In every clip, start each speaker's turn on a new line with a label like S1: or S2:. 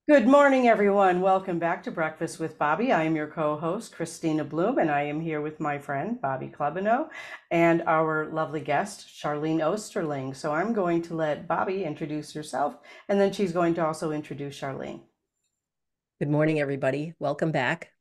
S1: Good morning, everyone. Welcome back to Breakfast with Bobby. I am your co-host, Christina Bloom, and I am here with my friend, Bobby Clubino, and our lovely guest, Charlene Oesterling. So I'm going to let Bobby introduce herself, and then she's going to also introduce Charlene.
S2: Good morning, everybody. Welcome back.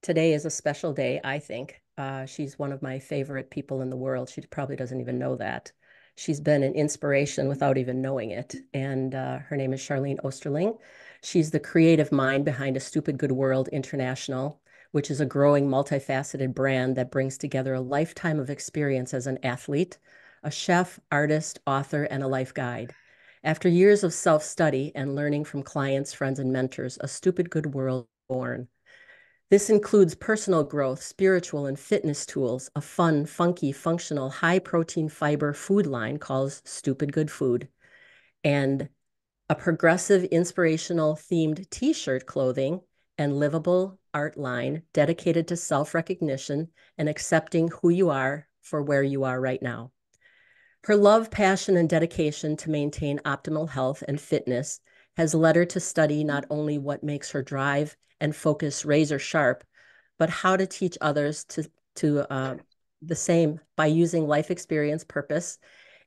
S2: Today is a special day, I think. She's one of my favorite people in the world. She probably doesn't even know that. She's been an inspiration without even knowing it. And her name is Charlene Oesterling. She's the creative mind behind A Stupid Good World International, which is a growing, multifaceted brand that brings together a lifetime of experience as an athlete, a chef, artist, author, and a life guide. After years of self-study and learning from clients, friends, and mentors, A Stupid Good World was born. This includes personal growth, spiritual and fitness tools, a fun, funky, functional, high protein fiber food line called Stupid Good Food, and a progressive, inspirational themed t-shirt clothing and livable art line dedicated to self-recognition and accepting who you are for where you are right now. Her love, passion, and dedication to maintain optimal health and fitness has led her to study not only what makes her drive and focus razor sharp, but how to teach others to the same by using life experience, purpose,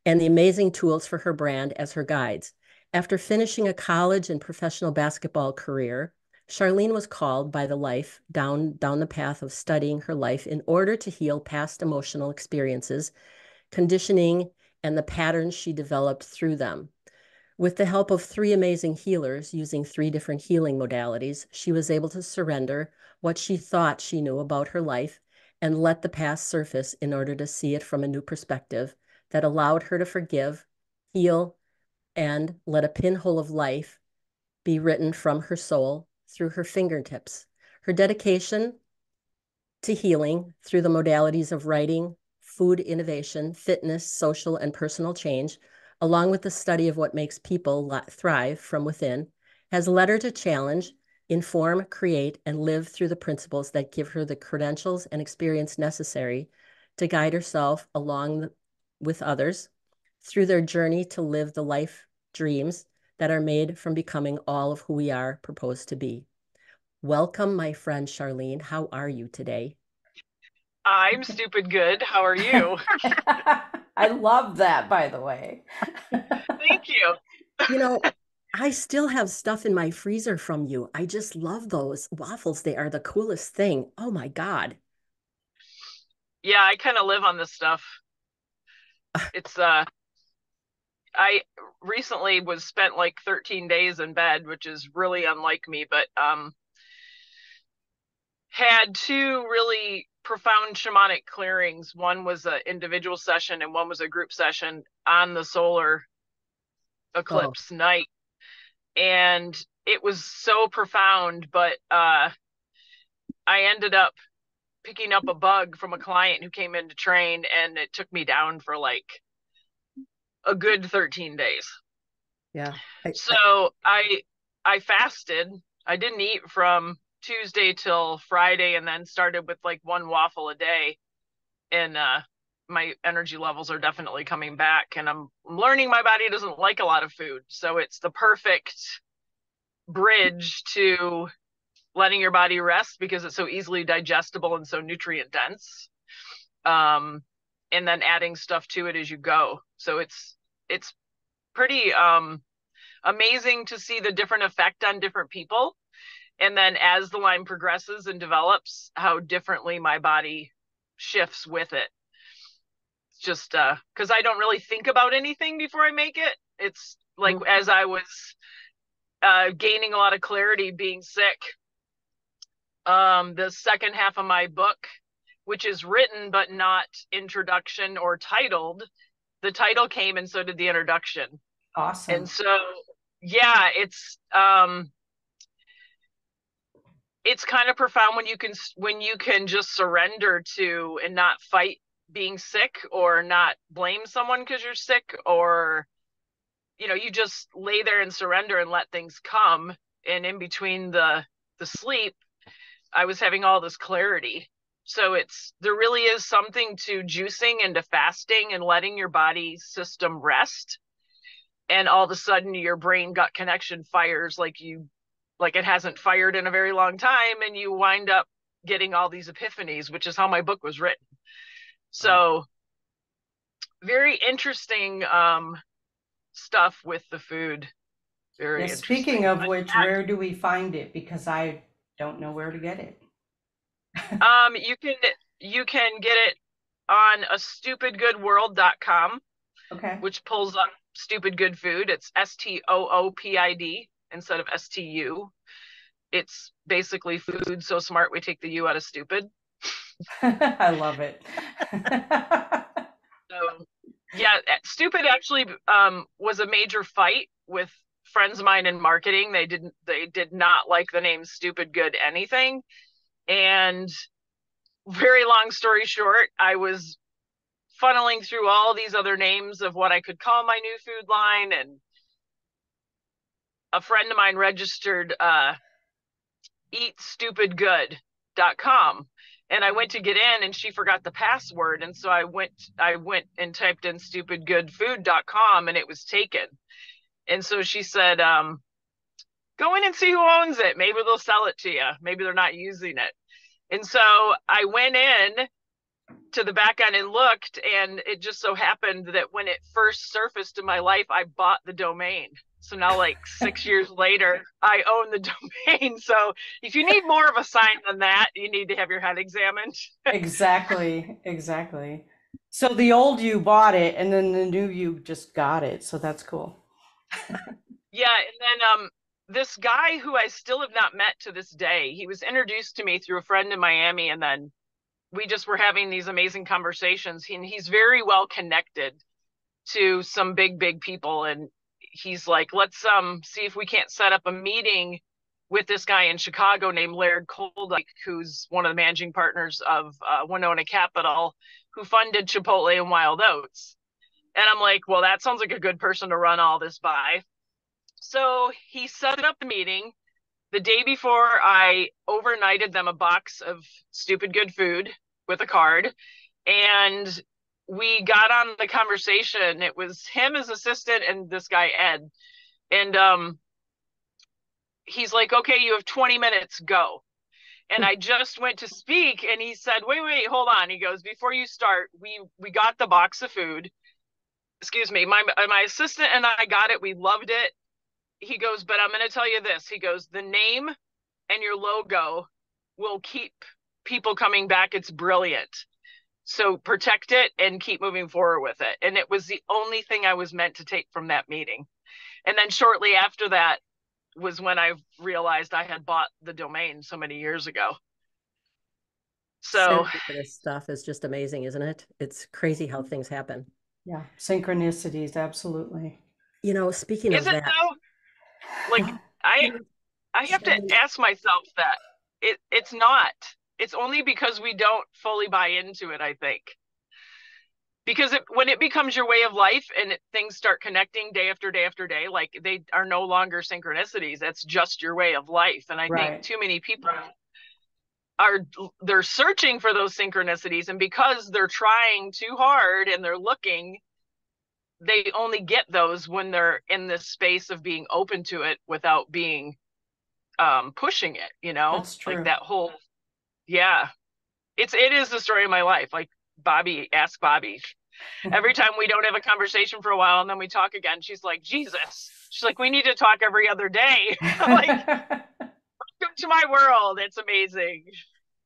S2: and the amazing tools for her brand as her guides. After finishing a college and professional basketball career, Charlene was called by the life down the path of studying her life in order to heal past emotional experiences, conditioning, and the patterns she developed through them. With the help of three amazing healers using three different healing modalities, she was able to surrender what she thought she knew about her life and let the past surface in order to see it from a new perspective that allowed her to forgive, heal, and let a pinhole of life be written from her soul through her fingertips. Her dedication to healing through the modalities of writing, food innovation, fitness, social, and personal change, along with the study of what makes people thrive from within, has led her to challenge, inform, create, and live through the principles that give her the credentials and experience necessary to guide herself along with others through their journey to live the life dreams that are made from becoming all of who we are proposed to be. Welcome, my friend Charlene. How are you today?
S3: I'm stupid good. How are you?
S1: I love that, by the way.
S3: Thank you.
S2: You know, I still have stuff in my freezer from you. I just love those waffles. They are the coolest thing. Oh my God.
S3: Yeah, I kind of live on this stuff. It's I recently was spent like 13 days in bed, which is really unlike me, but had two really profound shamanic clearings. One was an individual session and one was a group session on the solar
S2: Oh,
S3: eclipse night. And it was so profound, but I ended up picking up a bug from a client who came in to train, and it took me down for like a good 13 days.
S2: yeah.
S3: So I fasted. I didn't eat from Tuesday till Friday, and then started with like one waffle a day. And my energy levels are definitely coming back, and I'm learning my body doesn't like a lot of food. So it's the perfect bridge to letting your body rest because it's so easily digestible and so nutrient dense. Um, and then adding stuff to it as you go. So it's pretty amazing to see the different effect on different people. And then as the line progresses and develops, how differently my body shifts with it. It's just because I don't really think about anything before I make it. It's like
S2: Mhm.
S3: as I was gaining a lot of clarity being sick, the second half of my book, which is written but not introduction or titled, the title came and so did the introduction. And
S1: Awesome.
S3: so yeah, it's kind of profound when you can just surrender to and not fight being sick or not blame someone because you're sick, or you just lay there and surrender and let things come. And in between the sleep, I was having all this clarity. So there really is something to juicing and to fasting and letting your body system rest. And all of a sudden your brain gut connection fires like you like it hasn't fired in a very long time, and you wind up getting all these epiphanies, which is how my book was written. So very interesting stuff with the food. Very
S1: Yes,
S3: interesting.
S1: speaking of which, where do we find it? Because I don't know where to get it.
S3: You can get it on a stupidgoodworld.com,
S1: Okay.
S3: which pulls up stupid good food. It's STOOPID instead of STU. It's basically food so smart we take the U out of stupid.
S1: I love it.
S3: So yeah, stupid actually was a major fight with friends of mine in marketing. They did not like the name stupid good anything. And very long story short, I was funneling through all these other names of what I could call my new food line, and a friend of mine registered eatstupidgood.com, and I went to get in and she forgot the password, and so I went and typed in stupidgoodfood.com and it was taken. And so she said, go in and see who owns it, maybe they'll sell it to you, maybe they're not using it. And so I went in to the back end and looked, and it just so happened that when it first surfaced in my life, I bought the domain. So now, like 6 years later, I own the domain. So if you need more of a sign than that, you need to have your head examined.
S1: Exactly, exactly. So the old you bought it and then the new you just got it. So that's cool.
S3: Yeah, and then this guy who I still have not met to this day, he was introduced to me through a friend in Miami, and then we just were having these amazing conversations. He's very well connected to some big people, and he's like, let's see if we can't set up a meeting with this guy in Chicago named Laird Koldyke, who's one of the managing partners of Winona Capital, who funded Chipotle and Wild Oats. And I'm like, well, that sounds like a good person to run all this by. So he set up the meeting. The day before, I overnighted them a box of stupid good food with a card, and we got on the conversation. It was him, his assistant, and this guy Ed. And he's like, okay, you have 20 minutes, go. And I just went to speak, and he said, wait, hold on. He goes, before you start, we got the box of food. Excuse me, my assistant and I got it. We loved it. He goes, but I'm going to tell you this. He goes, the name and your logo will keep people coming back. It's brilliant. So protect it and keep moving forward with it. And it was the only thing I was meant to take from that meeting. And then shortly after that was when I realized I had bought the domain so many years ago. So
S2: Serendipitous stuff is just amazing, isn't it? It's crazy how things happen.
S1: Yeah, synchronicities, absolutely.
S2: You know, speaking
S3: is
S2: of
S3: it
S2: that,
S3: though? Like
S2: you know,
S3: I have to
S2: Charlene,
S3: ask myself that it's not. It's only because we don't fully buy into it, I think. Because when it becomes your way of life and things start connecting day after day after day, like they are no longer synchronicities. That's just your way of life. And I think
S1: Right.
S3: too many people they're searching for those synchronicities, and because they're trying too hard and they're looking, they only get those when they're in this space of being open to it without being pushing it,
S1: That's
S3: like
S1: true.
S3: that whole, yeah, it is the story of my life. Like Bobby, ask Bobby. Every time we don't have a conversation for a while and then we talk again, she's like, Jesus. She's like, we need to talk every other day. Like, come to my world. It's amazing.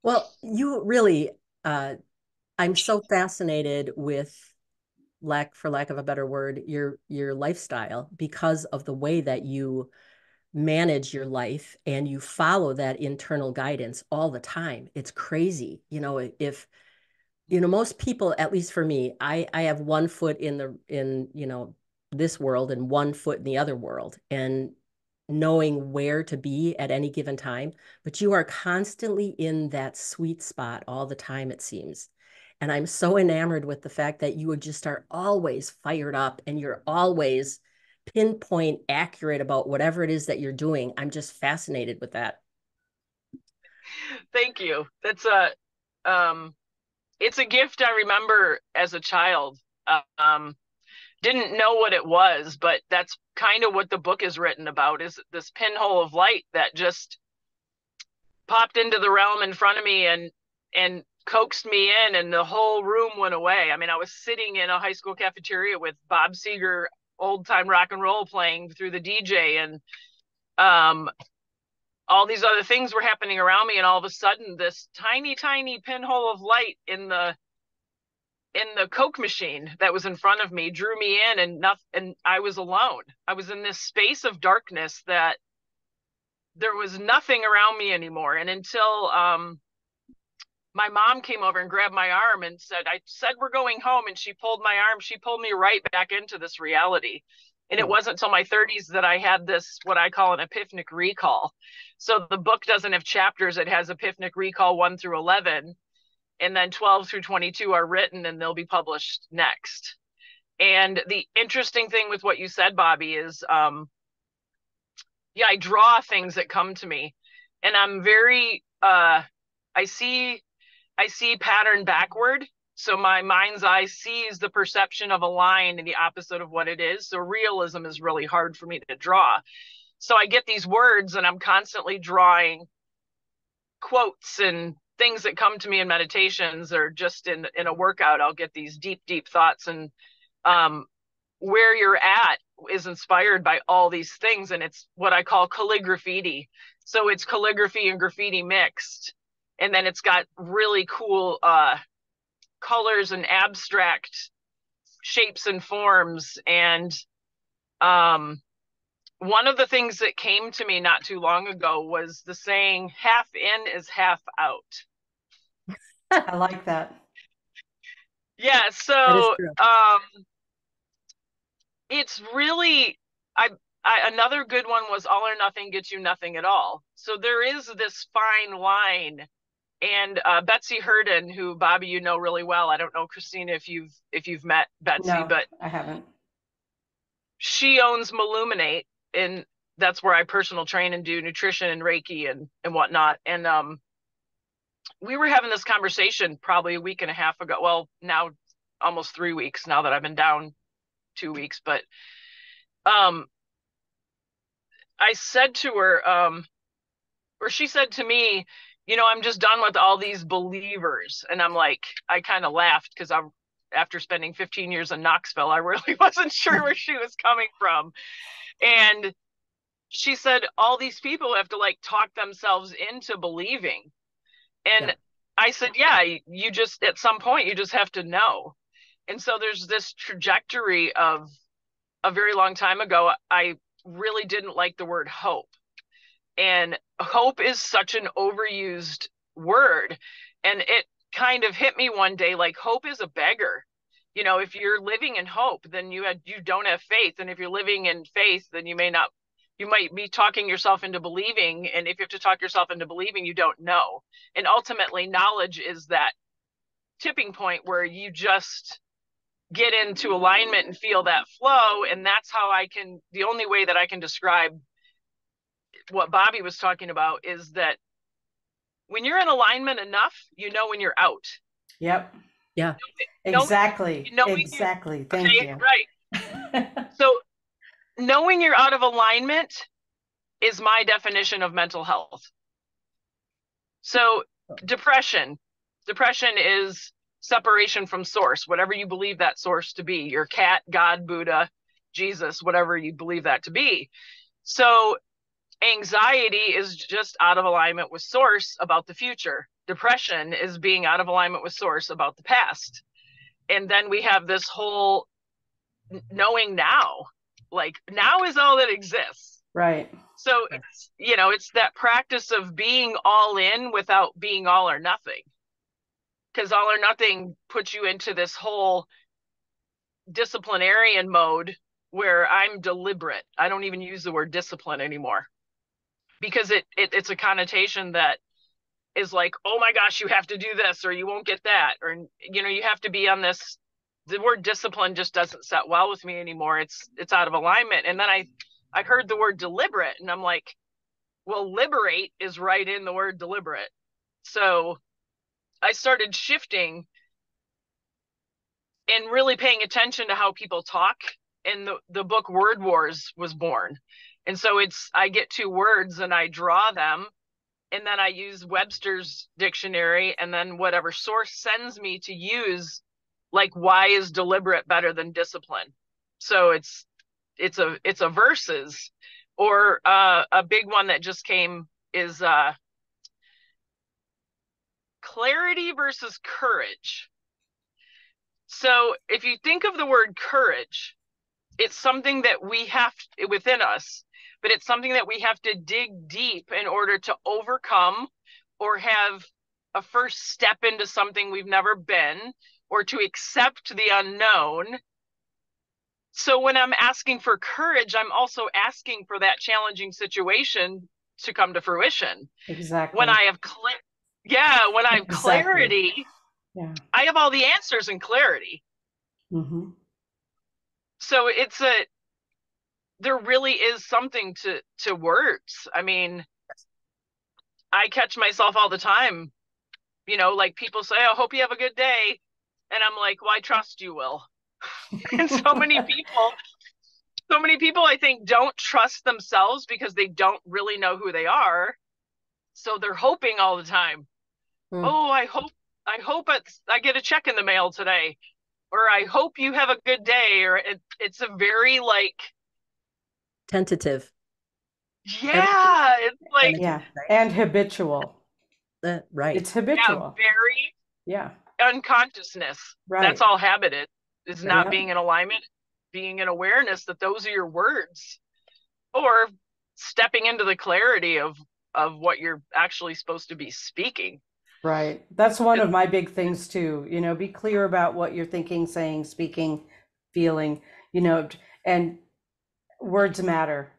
S2: well, you really, I'm so fascinated with for lack of a better word, your lifestyle because of the way that you manage your life and you follow that internal guidance all the time. It's crazy. If most people, at least for me, I have one foot in this world and one foot in the other world, and knowing where to be at any given time, but you are constantly in that sweet spot all the time, it seems. And I'm so enamored with the fact that you would just are always fired up and you're always pinpoint accurate about whatever it is that you're doing. I'm just fascinated with that.
S3: Thank you. Um, it's a gift I remember as a child. Um, didn't know what it was, but that's kind of what the book is written about, is this pinhole of light that just popped into the realm in front of me and coaxed me in, and the whole room went away. I mean, I was sitting in a high school cafeteria with Bob Seger old time rock and roll playing through the DJ, and um all these other things were happening around me, and all of a sudden this tiny pinhole of light in the Coke machine that was in front of me drew me in, and I was alone. I was in this space of darkness that there was nothing around me anymore. And until my mom came over and grabbed my arm and said, I said, we're going home. And she pulled my arm. She pulled me right back into this reality. And it wasn't until my 30s that I had this, what I call an epiphanic recall. So the book doesn't have chapters. It has epiphanic recall 1 through 11. And then 12 through 22 are written, and they'll be published next. And the interesting thing with what you said, Bobby, is, yeah, I draw things that come to me, and I'm very, I see pattern backward. So my mind's eye sees the perception of a line and the opposite of what it is. So realism is really hard for me to draw. So I get these words, and I'm constantly drawing quotes and things that come to me in meditations, or just in a workout. I'll get these deep thoughts, and where you're at is inspired by all these things, and it's what I call calligraffiti. So it's calligraphy and graffiti mixed, and then it's got really cool colors and abstract shapes and forms. And one of the things that came to me not too long ago was the saying, half in is half out.
S1: I like that.
S3: Yeah,
S2: That is
S3: so
S2: true.
S3: it's really, another good one was all or nothing gets you nothing at all. So there is this fine line. And Betsy Hurden, who, Bobby, you know really well. I don't know, Christina, if you've met Betsy,
S1: No,
S3: but
S1: I haven't.
S3: she owns Maluminate, and that's where I personal train and do nutrition and Reiki and whatnot. And we were having this conversation probably a week and a half ago. Well, now almost 3 weeks now that I've been down 2 weeks. But I said to her, or she said to me, I'm just done with all these believers. And I'm like, I kind of laughed, because after spending 15 years in Knoxville, I really wasn't sure where she was coming from. And she said, all these people have to like talk themselves into believing. And
S2: Yeah.
S3: I said, yeah, you just, at some point, you just have to know. And so there's this trajectory of a very long time ago. I really didn't like the word hope. And hope is such an overused word. And it kind of hit me one day, like, hope is a beggar. If you're living in hope, then you don't have faith. And if you're living in faith, then you might be talking yourself into believing. And if you have to talk yourself into believing, you don't know. And ultimately, knowledge is that tipping point where you just get into alignment and feel that flow. And that's how the only way that I can describe what Bobby was talking about is that when you're in alignment enough, when you're out.
S1: Yep.
S2: Yeah.
S1: Exactly. Exactly. Thank you.
S3: Right. So knowing you're out of alignment is my definition of mental health. So depression is separation from source, whatever you believe that source to be, your cat, God, Buddha, Jesus, whatever you believe that to be. So anxiety is just out of alignment with source about the future. Depression is being out of alignment with source about the past. And then we have this whole knowing now, like now is all that exists.
S1: Right.
S3: So it's that practice of being all in without being all or nothing. Because all or nothing puts you into this whole disciplinarian mode where I'm deliberate. I don't even use the word discipline anymore, because it's a connotation that is like, oh my gosh, you have to do this or you won't get that, or you have to be on this. The word discipline just doesn't set well with me anymore. It's out of alignment. And then I heard the word deliberate, and I'm like, well, liberate is right in the word deliberate. So I started shifting and really paying attention to how people talk. And the book Word Wars was born. And so I get two words and I draw them, and then I use Webster's dictionary, and then whatever source sends me to use, like, why is deliberate better than discipline? So it's a verses, or a big one that just came is clarity versus courage. So if you think of the word courage, it's something that we have within us, but it's something that we have to dig deep in order to overcome or have a first step into something we've never been, or to accept the unknown. So when I'm asking for courage, I'm also asking for that challenging situation to come to fruition.
S1: Exactly.
S3: When I have when I have clarity,
S1: yeah,
S3: I have all the answers in clarity.
S1: mm-hmm.
S3: So there really is something to words. I mean, I catch myself all the time, like people say, "I hope you have a good day." And I'm like, "Well, I trust you will." And so many people I think don't trust themselves because they don't really know who they are. So they're hoping all the time. Oh, I get a check in the mail today, or I hope you have a good day, or it's a very like
S2: tentative.
S3: yeah, it's like
S1: yeah, right? And habitual.
S2: Right.
S1: It's habitual.
S3: Yeah, very
S1: yeah.
S3: Unconsciousness.
S1: Right.
S3: That's all habit is not
S1: yeah.
S3: being in alignment, being in awareness that those are your words, or stepping into the clarity of what you're actually supposed to be speaking.
S1: Right. That's one of my big things too. Be clear about what you're thinking, saying, speaking, feeling, and words matter.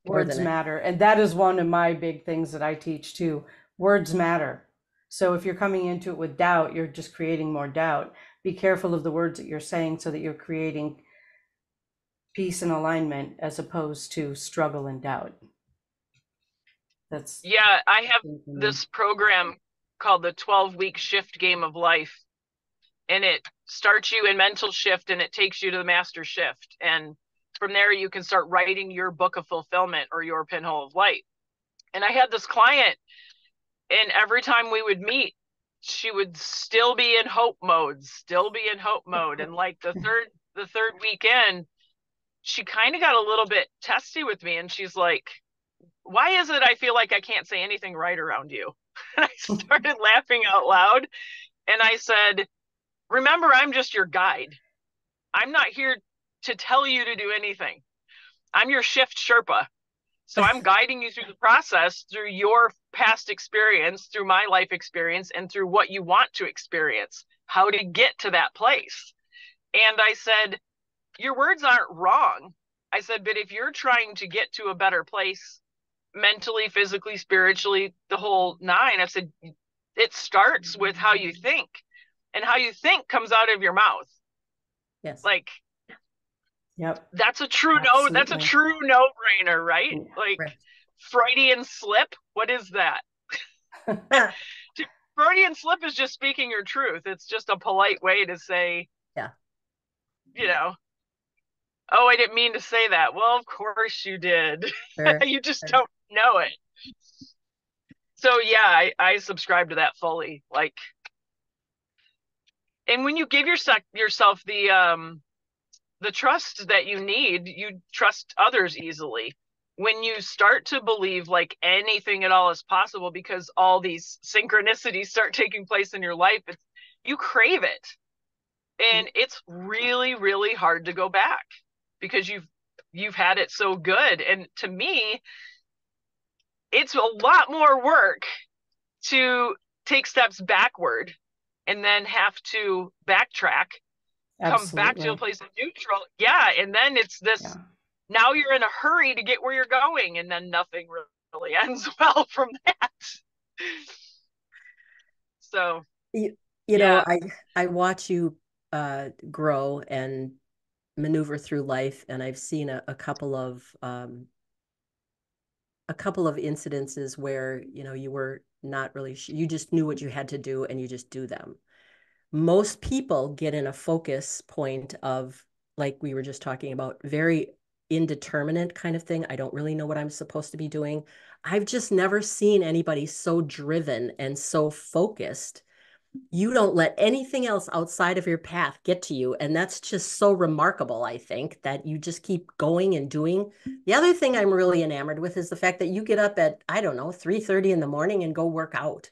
S1: Words matter. And that is one of my big things that I teach too. Words matter. So if you're coming into it with doubt, you're just creating more doubt. Be careful of the words that you're saying so that you're creating peace and alignment as opposed to struggle and doubt.
S3: I have this program called the 12-week shift game of life, and it starts you in mental shift and it takes you to the master shift, and from there you can start writing your book of fulfillment or your pinhole of light. And I had this client, and every time we would meet, she would still be in hope mode, and like the third weekend, she kind of got a little bit testy with me, and she's like, "Why is it I feel like I can't say anything right around you?" And I started laughing out loud, and I said, "Remember, I'm just your guide. I'm not here to tell you to do anything. I'm your shift Sherpa. So I'm guiding you through the process, through your past experience, through my life experience, and through what you want to experience, how to get to that place." And I said, "Your words aren't wrong." I said, "But if you're trying to get to a better place, mentally, physically, spiritually, the whole nine," I said, "it starts with how you think, and how you think comes out of your mouth."
S2: Yes.
S3: Like,
S1: yep.
S3: That's a true no-brainer, right? Like, right. Freudian slip, what is that? Freudian slip is just speaking your truth. It's just a polite way to say, "Oh, I didn't mean to say that." Well, of course you did. Sure. You just don't know it. So yeah, I subscribe to that fully. Like, and when you give yourself the trust that you need, you trust others easily. When you start to believe like anything at all is possible, because all these synchronicities start taking place in your life, you crave it. And it's really, really hard to go back because you've had it so good. And to me, it's a lot more work to take steps backward and then have to backtrack. Absolutely. Come back to a place of neutral. Yeah. And then it's this, now you're in a hurry to get where you're going, and then nothing really ends well from that. So,
S2: you know, I watch you grow and maneuver through life, and I've seen a couple of incidences where, you were not really, you just knew what you had to do and you just do them. Most people get in a focus point of, like we were just talking about, very indeterminate kind of thing. I don't really know what I'm supposed to be doing. I've just never seen anybody so driven and so focused. You don't let anything else outside of your path get to you. And that's just so remarkable, I think, that you just keep going and doing. The other thing I'm really enamored with is the fact that you get up at, I don't know, 3:30 in the morning and go work out.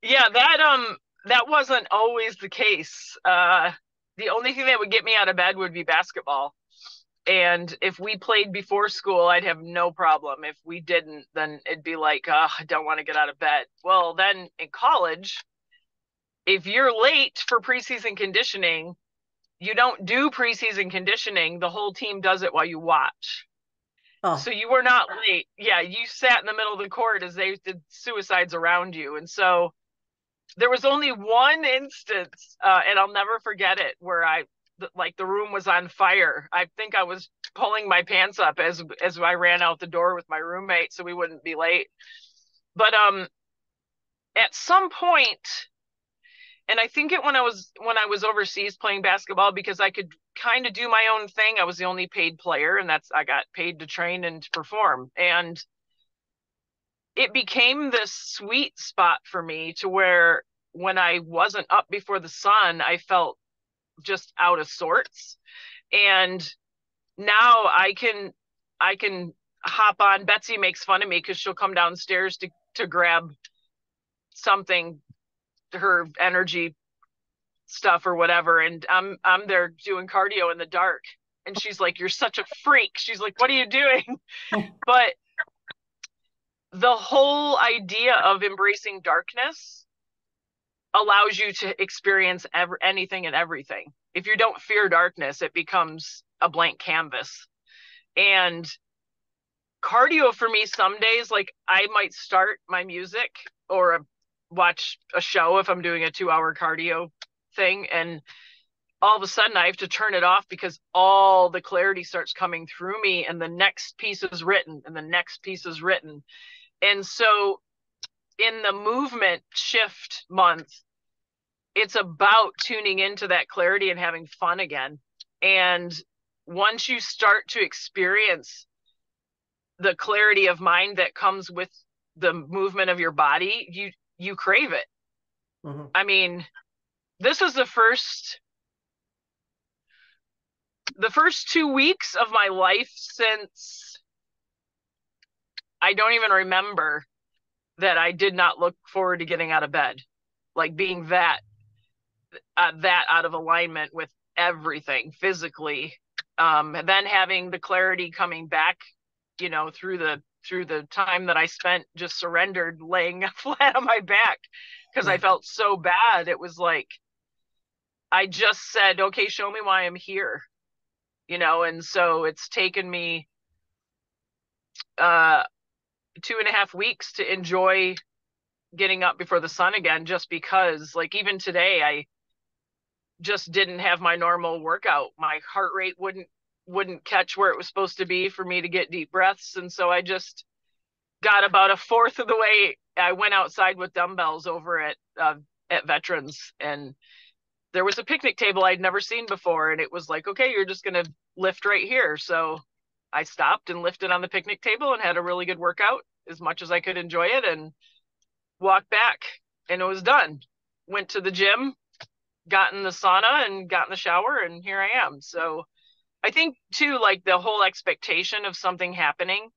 S3: Yeah, that wasn't always the case. The only thing that would get me out of bed would be basketball. And if we played before school, I'd have no problem. If we didn't, then it'd be like, I don't want to get out of bed. Well, then in college, if you're late for preseason conditioning, you don't do preseason conditioning. The whole team does it while you watch.
S2: Oh,
S3: So you were not late. Yeah, you sat in the middle of the court as they did suicides around you. And so there was only one instance, and I'll never forget it, where like the room was on fire. I think I was pulling my pants up as I ran out the door with my roommate so we wouldn't be late. But at some point, and I think it when I was overseas playing basketball, because I could kind of do my own thing. I was the only paid player, and I got paid to train and to perform. And it became this sweet spot for me to where when I wasn't up before the sun, I felt just out of sorts. And now I can hop on. Betsy makes fun of me because she'll come downstairs to grab something, her energy stuff or whatever, and I'm there doing cardio in the dark. And she's like, "You're such a freak." She's like, "What are you doing?" But the whole idea of embracing darkness allows you to experience anything and everything. If you don't fear darkness, it becomes a blank canvas. And cardio for me, some days, like I might start my music or watch a show if I'm doing a 2-hour cardio thing, and all of a sudden I have to turn it off because all the clarity starts coming through me, and the next piece is written and the next piece is written. And so in the movement shift month, it's about tuning into that clarity and having fun again. And once you start to experience the clarity of mind that comes with the movement of your body, you crave it.
S2: mm-hmm.
S3: I mean, this is the first 2 weeks of my life since I don't even remember that I did not look forward to getting out of bed, like being that out of alignment with everything physically. And then having the clarity coming back, through the time that I spent just surrendered, laying flat on my back because I felt so bad. It was like I just said, "Okay, show me why I'm here," and so it's taken me 2.5 weeks to enjoy getting up before the sun again, just because, like, even today I just didn't have my normal workout. My heart rate wouldn't catch where it was supposed to be for me to get deep breaths, and so I just got about a fourth of the way. I went outside with dumbbells over at Veterans, and there was a picnic table I'd never seen before, and it was like, "Okay, you're just gonna lift right here." So I stopped and lifted on the picnic table and had a really good workout, as much as I could enjoy it, and walked back, and it was done. Went to the gym, got in the sauna and got in the shower, and here I am. So I think too, like the whole expectation of something happening,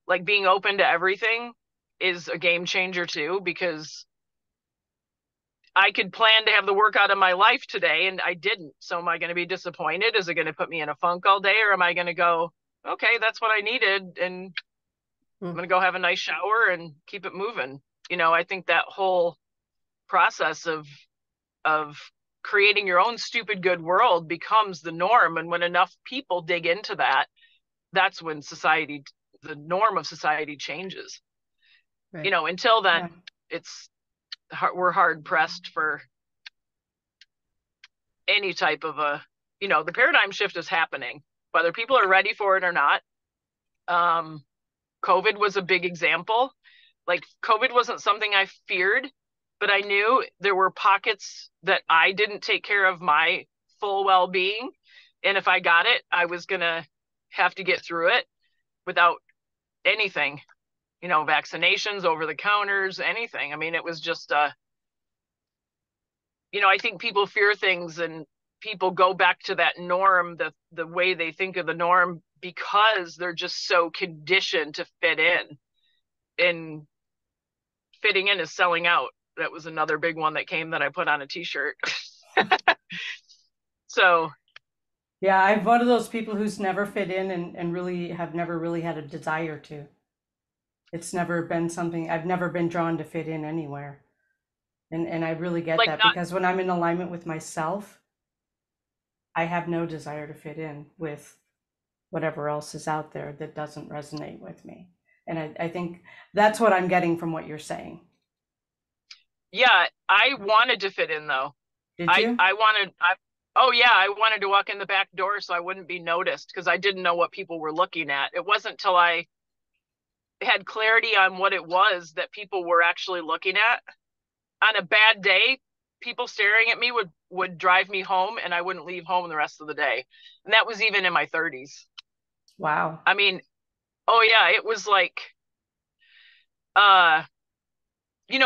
S3: like being open to everything, is a game changer too, because I could plan to have the workout of my life today and I didn't. So am I going to be disappointed? Is it going to put me in a funk all day? Or am I going to go, "Okay, that's what I needed, and I'm going to go have a nice shower and keep it moving"? I think that whole process of creating your own stupid good world becomes the norm. And when enough people dig into that, that's when the norm of society changes.
S2: Right.
S3: Until then, we're hard pressed for any type of the paradigm shift is happening, whether people are ready for it or not. COVID was a big example. Like, COVID wasn't something I feared. but I knew there were pockets that I didn't take care of my full well-being. And if I got it, I was going to have to get through it without anything, vaccinations, over the counters, anything. I mean, it was just, I think people fear things and people go back to that norm, the way they think of the norm, because they're just so conditioned to fit in. And fitting in is selling out. That was another big one that came that I put on a t-shirt. So
S1: yeah, I'm one of those people who's never fit in and really have never really had a desire to. It's never been something, I've never been drawn to fit in anywhere. And I really get
S3: like
S1: that,
S3: not
S1: because when I'm in alignment with myself, I have no desire to fit in with whatever else is out there that doesn't resonate with me. And I think that's what I'm getting from what you're saying.
S3: Yeah, I wanted to fit in though.
S1: Did you?
S3: Oh yeah, I wanted to walk in the back door so I wouldn't be noticed, because I didn't know what people were looking at. It wasn't till I had clarity on what it was that people were actually looking at. On a bad day, people staring at me would drive me home, and I wouldn't leave home the rest of the day. And that was even in my 30s.
S1: Wow.
S3: I mean, oh yeah, it was like, uh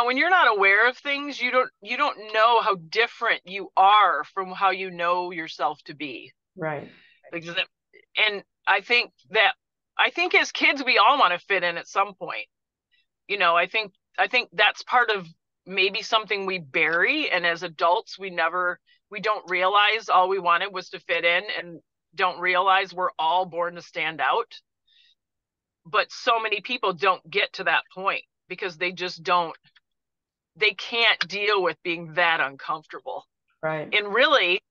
S3: when you're not aware of things, you don't know how different you are from how you know yourself to be.
S1: Right.
S3: And I think as kids we all want to fit in at some point. I think that's part of maybe something we bury, and as adults we don't realize all we wanted was to fit in, and don't realize we're all born to stand out. But so many people don't get to that point because they can't deal with being that uncomfortable.
S1: Right.
S3: And really,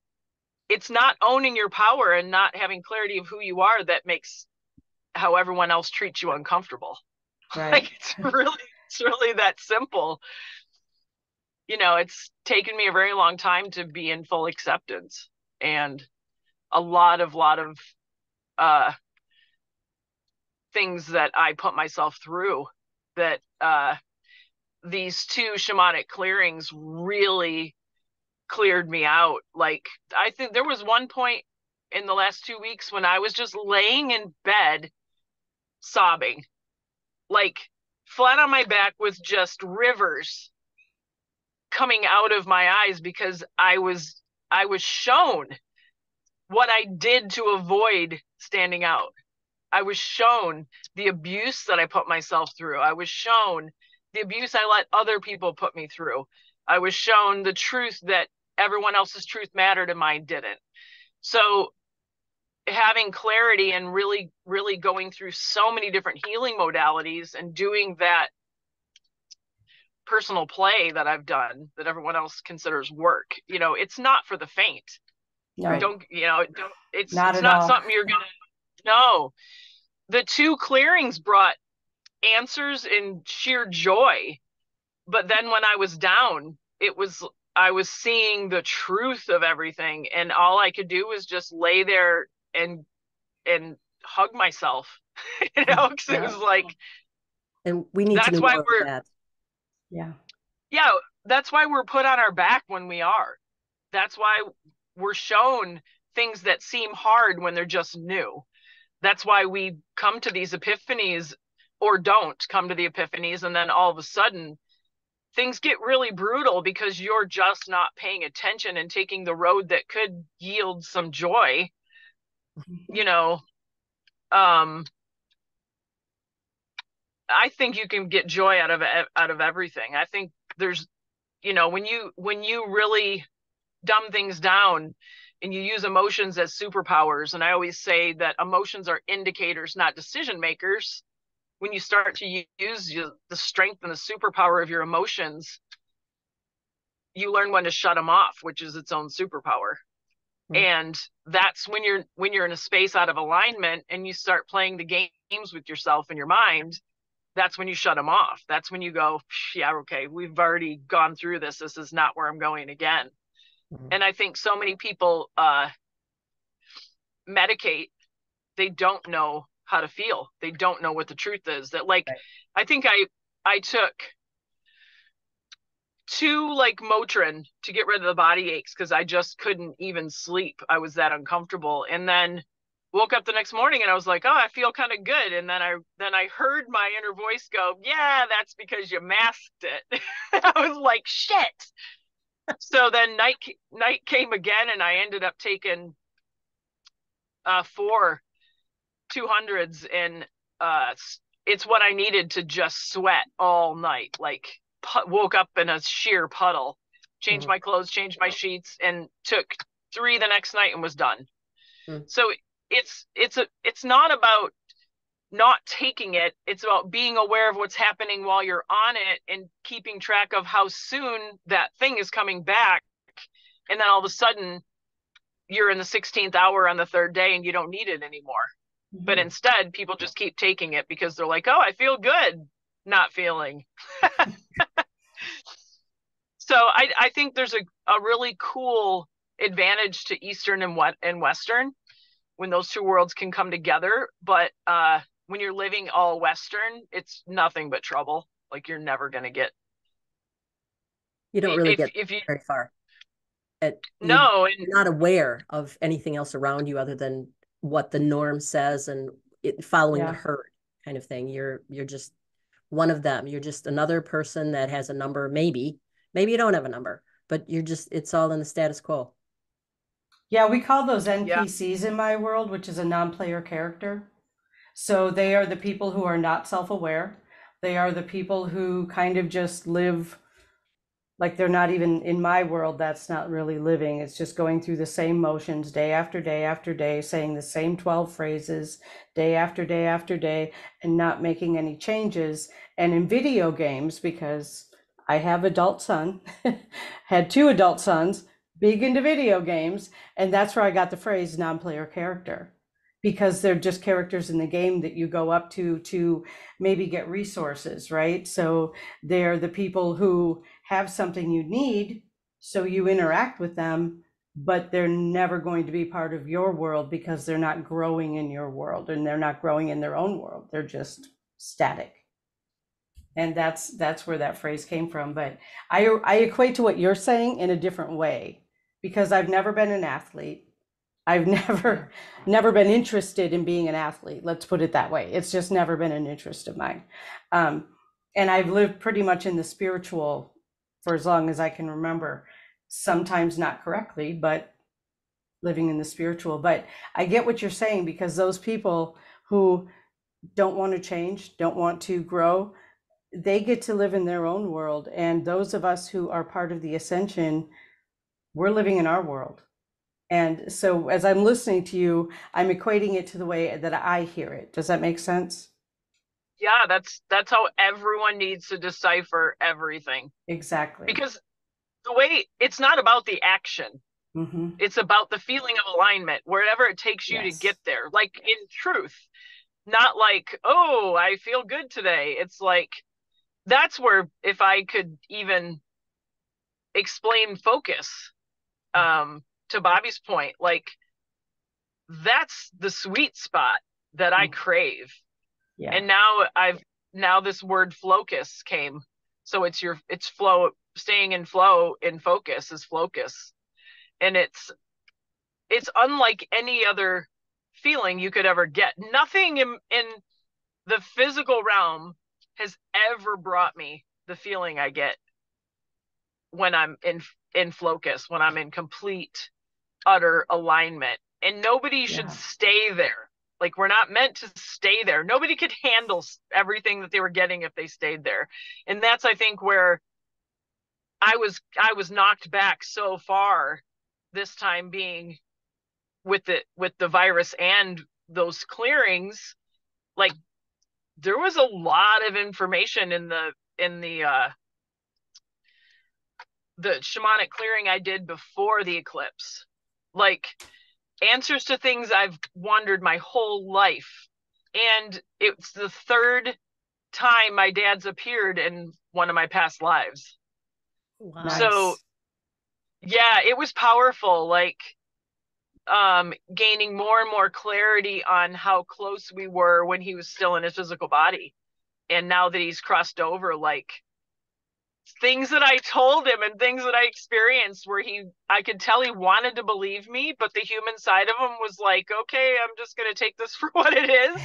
S3: it's not owning your power and not having clarity of who you are that makes how everyone else treats you uncomfortable.
S1: Right.
S3: Like it's really that simple. It's taken me a very long time to be in full acceptance, and a lot of uh things that I put myself through, that these two shamanic clearings really cleared me out. Like, I think there was one point in the last 2 weeks when I was just laying in bed sobbing, like flat on my back with just rivers coming out of my eyes, because I was shown what I did to avoid standing out. I was shown the abuse that I put myself through. I was shown the abuse I let other people put me through. I was shown the truth that everyone else's truth mattered and mine didn't. So having clarity and really, really going through so many different healing modalities and doing that personal play that I've done that everyone else considers work, it's not for the faint.
S1: No.
S3: It's
S1: Not at
S3: not
S1: all.
S3: something you're gonna. No, the two clearings brought answers and sheer joy. But then when I was down, I was seeing the truth of everything, and all I could do was just lay there and hug myself. Because it was like,
S2: And we need to
S3: that's
S2: do
S3: why
S2: more of that.
S3: yeah, that's why we're put on our back when we are. That's why we're shown things that seem hard when they're just new. That's why we come to these epiphanies, or don't come to the epiphanies, and then all of a sudden things get really brutal because you're just not paying attention and taking the road that could yield some joy. I think you can get joy out of everything. I think there's, when you really dumb things down and you use emotions as superpowers, and I always say that emotions are indicators, not decision makers. When you start to use the strength and the superpower of your emotions, you learn when to shut them off, which is its own superpower. And that's when you're in a space out of alignment and you start playing the games with yourself and your mind. That's when you shut them off. That's when you go, yeah, okay, we've already gone through this. This is not where I'm going again. And I think so many people medicate. They don't know how to feel. They don't know what the truth is. That, like, right. I think I took two like Motrin to get rid of the body aches because I just couldn't even sleep. I was that uncomfortable. And then woke up the next morning and I was like, oh, I feel kind of good. And then I heard my inner voice go, yeah, that's because you masked it. I was like, shit. So then night came again, and I ended up taking 4 200s, and it's what I needed to just sweat all night. Like woke up in a sheer puddle, changed my clothes, changed my sheets, and took 3 the next night and was done. So it's not about not taking it. It's about being aware of what's happening while you're on it and keeping track of how soon that thing is coming back. And then all of a sudden you're in the 16th hour on the 3rd day and you don't need it anymore. But instead, people just keep taking it because they're like, oh, I feel good not feeling. So I think there's a really cool advantage to Eastern and Western when those two worlds can come together. But when you're living all Western, it's nothing but trouble. Like you're never going to get.
S2: You don't really get
S3: if you
S2: very far.
S3: No,
S2: you're not aware of anything else around you other than what the norm says and following the herd kind of thing. You're just one of them. You're just another person that has a number. Maybe you don't have a number, but it's all in the status quo.
S1: Yeah, we call those NPCs in my world, which is a non-player character. So they are the people who are not self-aware. They are the people who kind of just live like they're not even in my world. That's not really living. It's just going through the same motions day after day after day, saying the same 12 phrases day after day after day, and not making any changes. And in video games, because I have adult son, had 2 adult sons, big into video games, and that's where I got the phrase non-player character, because they're just characters in the game that you go up to maybe get resources, right? So they're the people who have something you need, so you interact with them, but they're never going to be part of your world because they're not growing in your world and they're not growing in their own world. They're just static. And that's where that phrase came from. But I equate to what you're saying in a different way, because I've never been an athlete. I've never been interested in being an athlete. Let's put it that way. It's just never been an interest of mine. And I've lived pretty much in the spiritual for as long as I can remember, sometimes not correctly, but living in the spiritual. But I get what you're saying, because those people who don't want to change, don't want to grow, they get to live in their own world. And those of us who are part of the ascension, we're living in our world. And so as I'm listening to you, I'm equating it to the way that I hear it. Does that make sense?
S3: Yeah, that's how everyone needs to decipher everything.
S1: Exactly.
S3: Because the way it's not about the action. It's about the feeling of alignment, wherever it takes you to get there. Like in truth, not like, oh, I feel good today. It's like, that's where, if I could even explain focus, to Bobby's point, like that's the sweet spot that I crave. Yeah. And now this word flocus came. So it's flow, staying in flow in focus is flocus. And it's unlike any other feeling you could ever get. Nothing in the physical realm has ever brought me the feeling I get when I'm in flocus, when I'm in complete, utter alignment. And nobody should stay there. Like, we're not meant to stay there. Nobody could handle everything that they were getting if they stayed there. And that's, I think, where I was knocked back so far this time, being with the virus and those clearings. Like, there was a lot of information in the shamanic clearing I did before the eclipse, like answers to things I've wondered my whole life. And it's the 3rd time my dad's appeared in one of my past lives. Wow. So yeah, it was powerful, like gaining more and more clarity on how close we were when he was still in his physical body. And now that he's crossed over, like things that I told him and things that I experienced where I could tell he wanted to believe me, but the human side of him was like, okay, I'm just going to take this for what it is.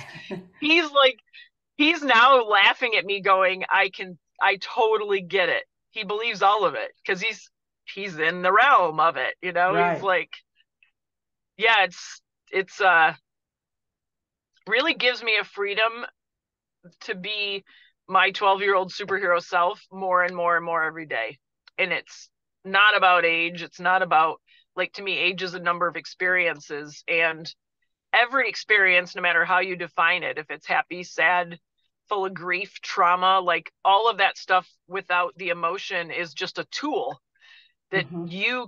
S3: He's now laughing at me going, I totally get it. He believes all of it because he's in the realm of it. He's
S1: Right.
S3: like, yeah, it's really gives me a freedom to be my 12-year-old superhero self more and more and more every day. And it's not about age. It's not about, like, to me, age is a number of experiences, and every experience, no matter how you define it, if it's happy, sad, full of grief, trauma, like all of that stuff without the emotion is just a tool that
S1: Mm-hmm.
S3: you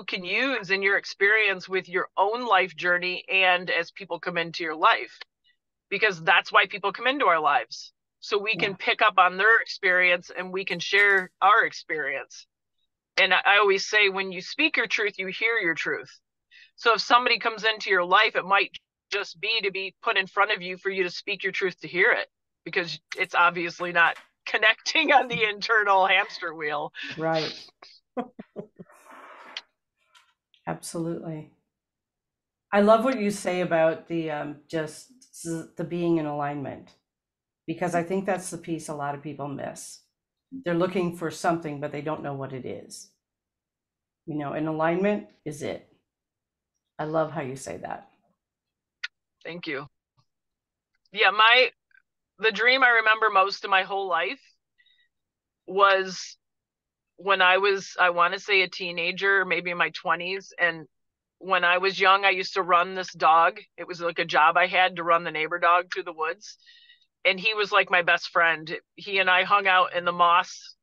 S3: can use in your experience with your own life journey and as people come into your life, because that's why people come into our lives, so we can pick up on their experience and we can share our experience. And I always say, when you speak your truth, you hear your truth. So if somebody comes into your life, it might just be to be put in front of you for you to speak your truth to hear it, because it's obviously not connecting on the internal hamster wheel.
S1: Right. Absolutely. I love what you say about the just the being in alignment, because I think that's the piece a lot of people miss. They're looking for something, but they don't know what it is. And alignment is it. I love how you say that.
S3: Thank you. Yeah, the dream I remember most of my whole life was when I want to say a teenager, maybe in my 20s. And when I was young, I used to run this dog. It was like a job I had to run the neighbor dog through the woods. And he was like my best friend. He and I hung out in the moss,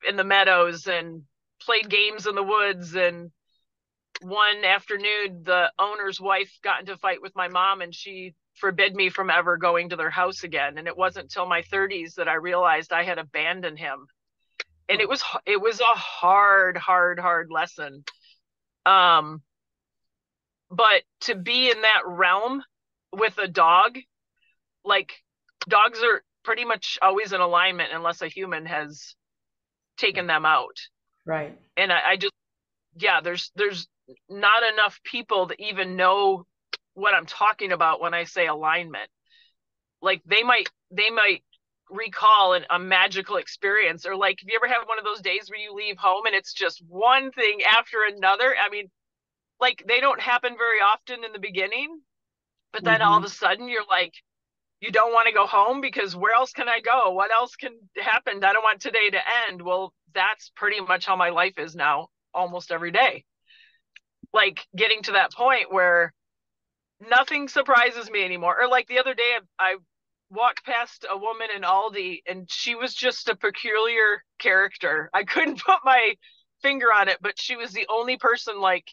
S3: in the meadows, and played games in the woods. And one afternoon, the owner's wife got into a fight with my mom, and she forbid me from ever going to their house again. And it wasn't until my 30s that I realized I had abandoned him. And it was a hard lesson. But to be in that realm with a dog, like, dogs are pretty much always in alignment unless a human has taken them out.
S1: Right.
S3: And I just, yeah, there's not enough people that even know what I'm talking about when I say alignment. Like, they might recall a magical experience, or like, have you ever had one of those days where you leave home and it's just one thing after another? I mean, like, they don't happen very often in the beginning, but then all of a sudden you're like, you don't want to go home because where else can I go? What else can happen? I don't want today to end. Well, that's pretty much how my life is now, almost every day. Like, getting to that point where nothing surprises me anymore. Or like the other day, I walked past a woman in Aldi, and she was just a peculiar character. I couldn't put my finger on it, but she was the only person, like,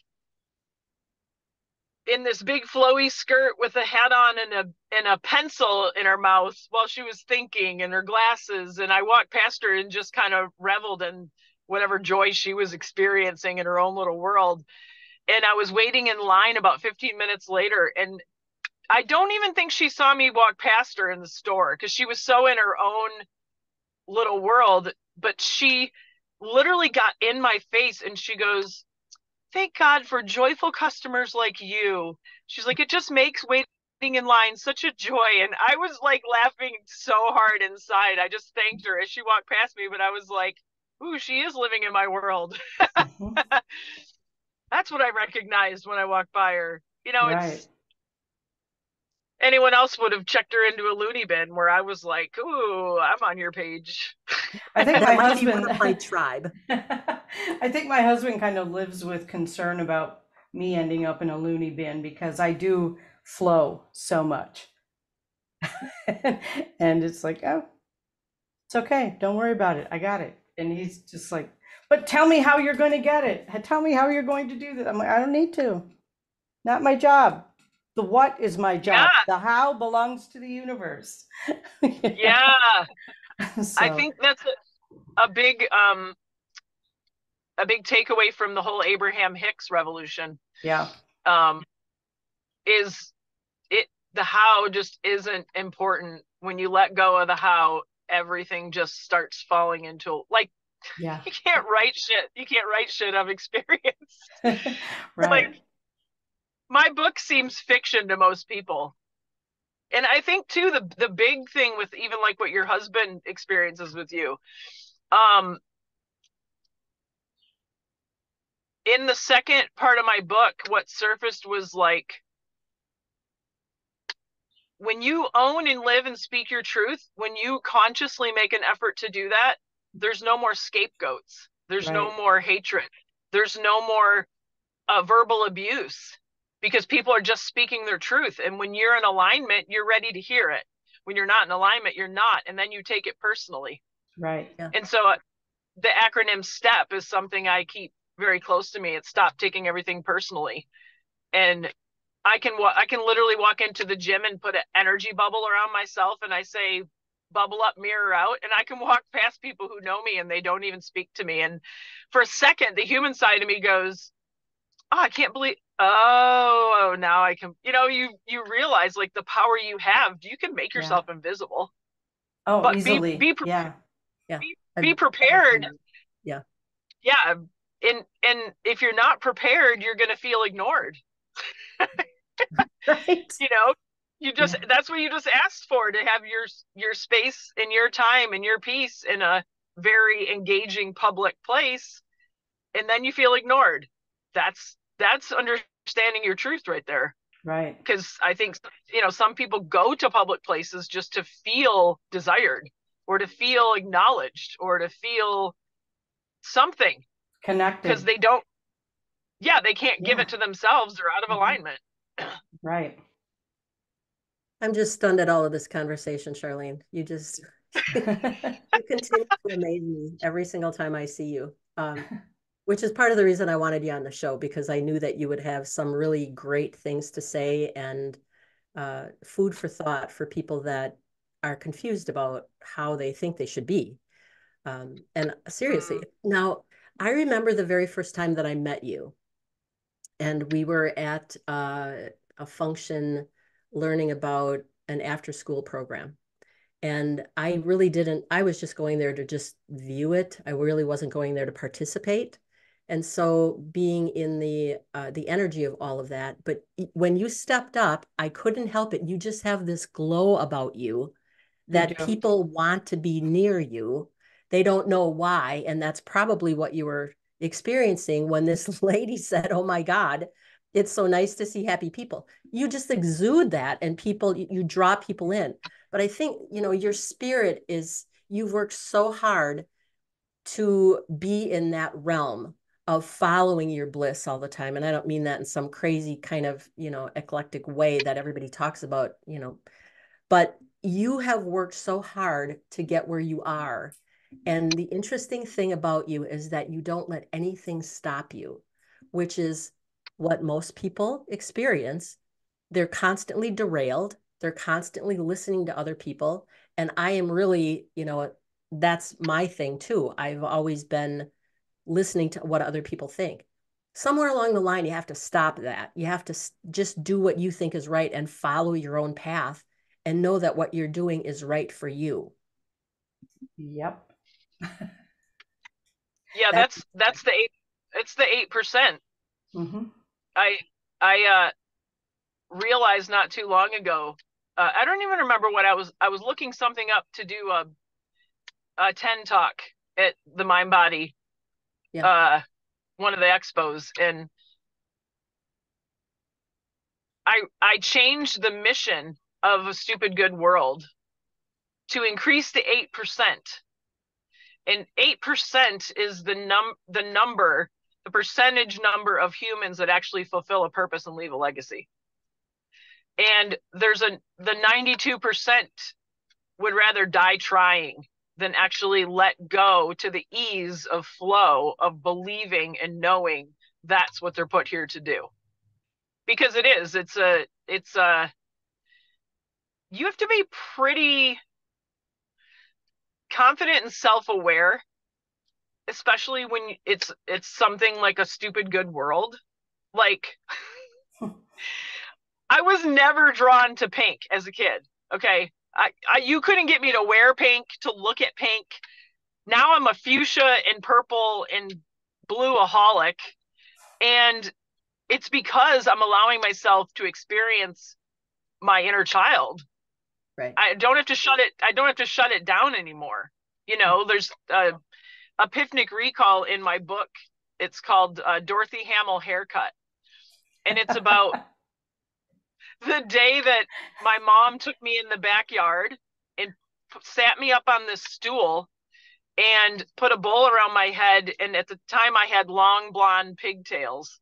S3: in this big flowy skirt with a hat on and a pencil in her mouth while she was thinking, and her glasses. And I walked past her and just kind of reveled in whatever joy she was experiencing in her own little world. And I was waiting in line about 15 minutes later, and I don't even think she saw me walk past her in the store, because she was so in her own little world. But she literally got in my face and she goes, "Thank God for joyful customers like you." She's like, "It just makes waiting in line such a joy." And I was like laughing so hard inside. I just thanked her as she walked past me, but I was like, ooh, she is living in my world. That's what I recognized when I walked by her.
S1: Right.
S3: It's, anyone else would have checked her into a loony bin, where I was like, ooh, I'm on your page.
S1: I think my
S2: Might be
S1: husband,
S2: one of my tribe.
S1: I think my husband kind of lives with concern about me ending up in a loony bin, because I do flow so much. And it's like, oh, it's okay. Don't worry about it. I got it. And he's just like, but tell me how you're going to get it. Tell me how you're going to do that. I'm like, I don't need to. Not my job. The what is my job.
S3: Yeah.
S1: The how belongs to the universe.
S3: Yeah.
S1: So,
S3: I think that's a big takeaway from the whole Abraham Hicks revolution.
S1: yeah.
S3: Is it, the how just isn't important. When you let go of the how, everything just starts falling into, like,
S1: Yeah.
S3: you can't write shit. You can't write shit of experience.
S1: Right.
S3: Like, my book seems fiction to most people. And I think too, the big thing with even like what your husband experiences with you, um, in the second part of my book, what surfaced was like, when you own and live and speak your truth, when you consciously make an effort to do that, there's no more scapegoats. There's
S1: Right.
S3: no more hatred. There's no more verbal abuse, because people are just speaking their truth. And when you're in alignment, you're ready to hear it. When you're not in alignment, you're not. And then you take it personally.
S1: Right.
S2: Yeah.
S3: And so the acronym STEP is something I keep very close to me. It's stop taking everything personally. And I can literally walk into the gym and put an energy bubble around myself, and I say, bubble up, mirror out, and I can walk past people who know me and they don't even speak to me. And for a second, the human side of me goes, oh, I can't believe, oh, now I can, you realize like the power you have, you can make
S1: Yeah.
S3: yourself invisible.
S1: Oh,
S3: But
S1: easily. Yeah.
S2: Yeah.
S3: be prepared.
S2: Yeah.
S3: Yeah. And if you're not prepared, you're going to feel ignored.
S2: Right.
S3: That's what you just asked for, to have your space and your time and your peace in a very engaging public place, and then you feel ignored. That's understanding your truth right there.
S1: Right.
S3: Because I think some people go to public places just to feel desired, or to feel acknowledged, or to feel something,
S1: Connected.
S3: because they don't, they can't give it to themselves. They're out of alignment.
S1: Right.
S2: I'm just stunned at all of this conversation, Charlene. You continue to amaze me every single time I see you, which is part of the reason I wanted you on the show, because I knew that you would have some really great things to say, and food for thought for people that are confused about how they think they should be. And seriously, now, I remember the very first time that I met you, and we were at a function learning about an after-school program. And I really didn't, I was just going there to just view it. I really wasn't going there to participate. And so being in the energy of all of that, but when you stepped up, I couldn't help it. You just have this glow about you that people want to be near you. They don't know why. And that's probably what you were experiencing when this lady said, oh my God, it's so nice to see happy people. You just exude that, and you draw people in. But I think, your spirit is, you've worked so hard to be in that realm of following your bliss all the time. And I don't mean that in some crazy kind of, eclectic way that everybody talks about, but you have worked so hard to get where you are. And the interesting thing about you is that you don't let anything stop you, which is what most people experience. They're constantly derailed. They're constantly listening to other people. And I am really, that's my thing too. I've always been listening to what other people think. Somewhere along the line, you have to stop that. You have to just do what you think is right and follow your own path, and know that what you're doing is right for you.
S1: Yep.
S3: Yeah, that's the 8. It's the 8%.
S1: Mm-hmm.
S3: I realized not too long ago. I don't even remember what I was looking something up to do a 10 talk at the Mind Body, one of the expos, and I changed the mission of A Stupid Good World to increase the 8%. And 8% is the number, the percentage number of humans that actually fulfill a purpose and leave a legacy. And there's the 92% would rather die trying than actually let go to the ease of flow of believing and knowing that's what they're put here to do. Because it's you have to be pretty confident and self-aware, especially when it's something like A Stupid Good World. Like, I was never drawn to pink as a kid. Okay. You couldn't get me to wear pink, to look at pink. Now I'm a fuchsia and purple and blue-aholic. And it's because I'm allowing myself to experience my inner child.
S2: Right.
S3: I don't have to shut it down anymore. There's a Picnic Recall in my book. It's called Dorothy Hamill Haircut. And it's about the day that my mom took me in the backyard and sat me up on this stool and put a bowl around my head. And at the time, I had long blonde pigtails.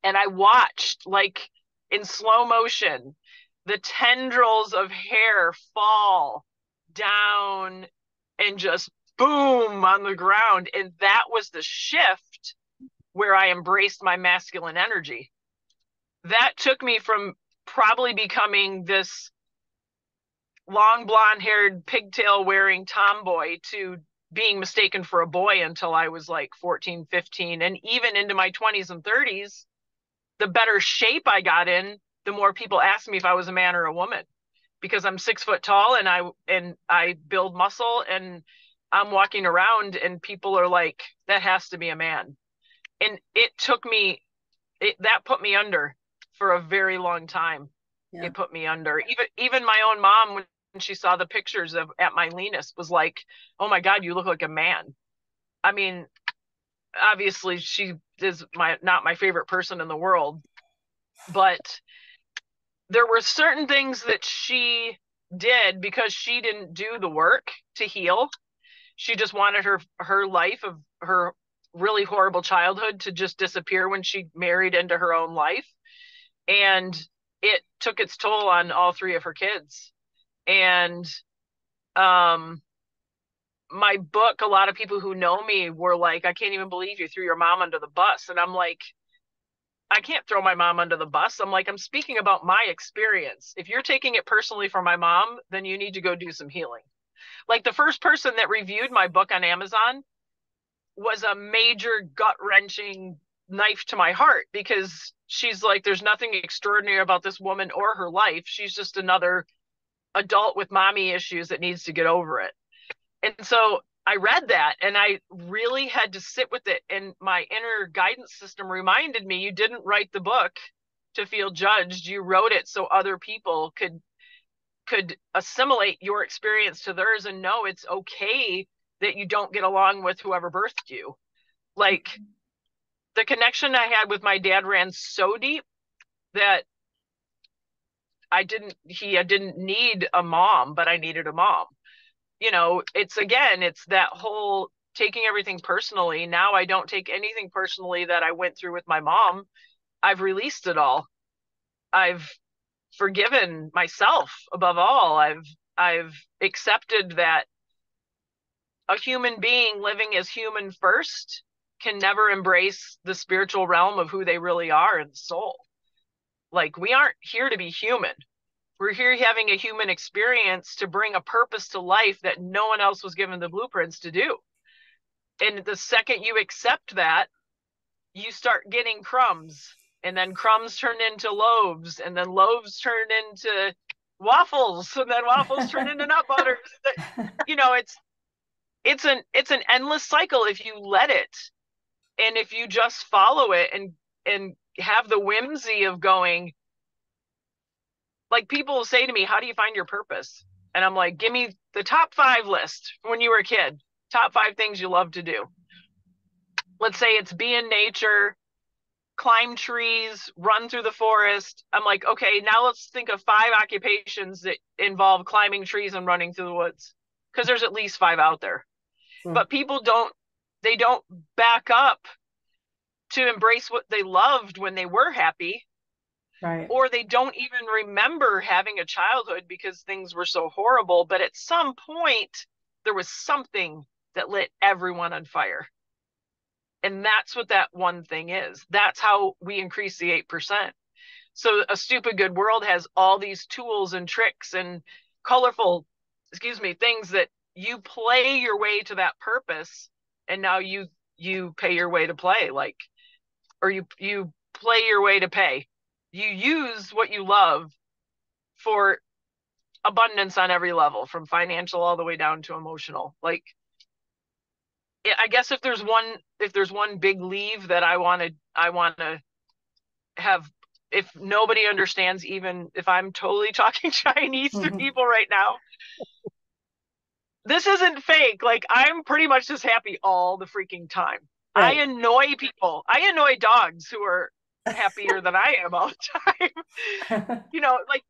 S3: And I watched, like in slow motion, the tendrils of hair fall down and just boom on the ground. And that was the shift where I embraced my masculine energy. That took me from probably becoming this long blonde haired pigtail wearing tomboy to being mistaken for a boy until I was like 14, 15, and even into my 20s and 30s. The better shape I got in, the more people asked me if I was a man or a woman, because I'm 6 foot tall and I build muscle and I'm walking around and people are like, that has to be a man. And that put me under for a very long time. Yeah. It put me under. Even my own mom, when she saw the pictures at my leanest, was like, oh my God, you look like a man. I mean, obviously she is not my favorite person in the world, but there were certain things that she did because she didn't do the work to heal. She just wanted her life of her really horrible childhood to just disappear when she married into her own life. And it took its toll on all three of her kids. And my book, a lot of people who know me were like, I can't even believe you threw your mom under the bus. And I'm like, I can't throw my mom under the bus. I'm like, I'm speaking about my experience. If you're taking it personally for my mom, then you need to go do some healing. Like the first person that reviewed my book on Amazon was a major gut-wrenching knife to my heart, because she's like, there's nothing extraordinary about this woman or her life. She's just another adult with mommy issues that needs to get over it. And so I read that and I really had to sit with it. And my inner guidance system reminded me, you didn't write the book to feel judged. You wrote it so other people could assimilate your experience to theirs and know it's okay that you don't get along with whoever birthed you. Like the connection I had with my dad ran so deep that I didn't need a mom, but I needed a mom. It's that whole taking everything personally. Now I don't take anything personally that I went through with my mom. I've released it all. I've forgiven myself above all. I've accepted that a human being living as human first can never embrace the spiritual realm of who they really are and soul. Like, we aren't here to be human. We're here having a human experience to bring a purpose to life that no one else was given the blueprints to do. And the second you accept that, you start getting crumbs, and then crumbs turn into loaves, and then loaves turn into waffles, and then waffles turn into nut butters. It's an endless cycle if you let it. And if you just follow it and have the whimsy of going, like, people will say to me, how do you find your purpose? And I'm like, give me the top 5 list when you were a kid. Top 5 things you love to do. Let's say it's be in nature, climb trees, run through the forest. I'm like, okay, now let's think of 5 occupations that involve climbing trees and running through the woods, because there's at least 5 out there. But people don't back up to embrace what they loved when they were happy.
S1: Right.
S3: Or they don't even remember having a childhood because things were so horrible. But at some point, there was something that lit everyone on fire. And that's what that one thing is. That's how we increase the 8%. So A Stupid Good World has all these tools and tricks and colorful, things that you play your way to that purpose. And now you pay your way to play, or you play your way to pay. You use what you love for abundance on every level, from financial all the way down to emotional. Like, I guess if there's one big leave that I want to have, if nobody understands, even if I'm totally talking Chinese to people right now, this isn't fake. Like, I'm pretty much just happy all the freaking time.
S2: Right.
S3: I annoy people. I annoy dogs who are happier than I am all the time. Like,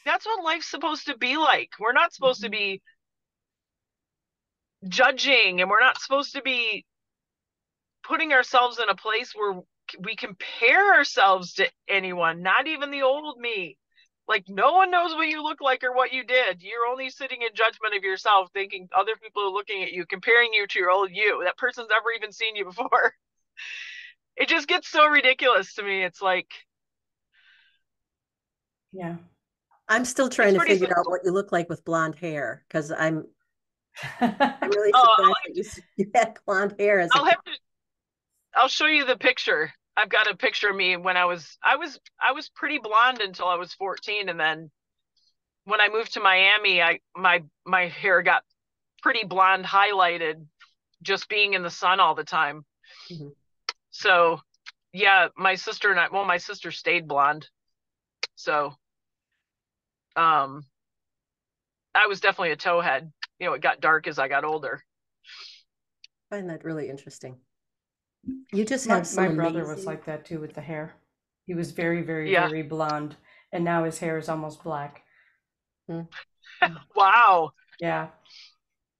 S3: that's what life's supposed to be like. We're not supposed to be judging, and we're not supposed to be putting ourselves in a place where we compare ourselves to anyone, not even the old me. Like, no one knows what you look like or what you did. You're only sitting in judgment of yourself, thinking other people are looking at you, comparing you to your old you. That person's never even seen you before. It just gets so ridiculous to me. It's like,
S1: Yeah.
S2: I'm still trying to figure out what you look like with blonde hair, because I'm really surprised that you had blonde hair as
S3: I'll show you the picture. I've got a picture of me when I was pretty blonde until I was 14, and then when I moved to Miami, my hair got pretty blonde highlighted just being in the sun all the time.
S2: Mm-hmm.
S3: So yeah, my sister stayed blonde. So I was definitely a towhead. It got dark as I got older.
S2: I find that really interesting. You just have some
S1: my brother was like that too with the hair. He was very, very, very blonde, and now his hair is almost black.
S3: Wow.
S1: Yeah.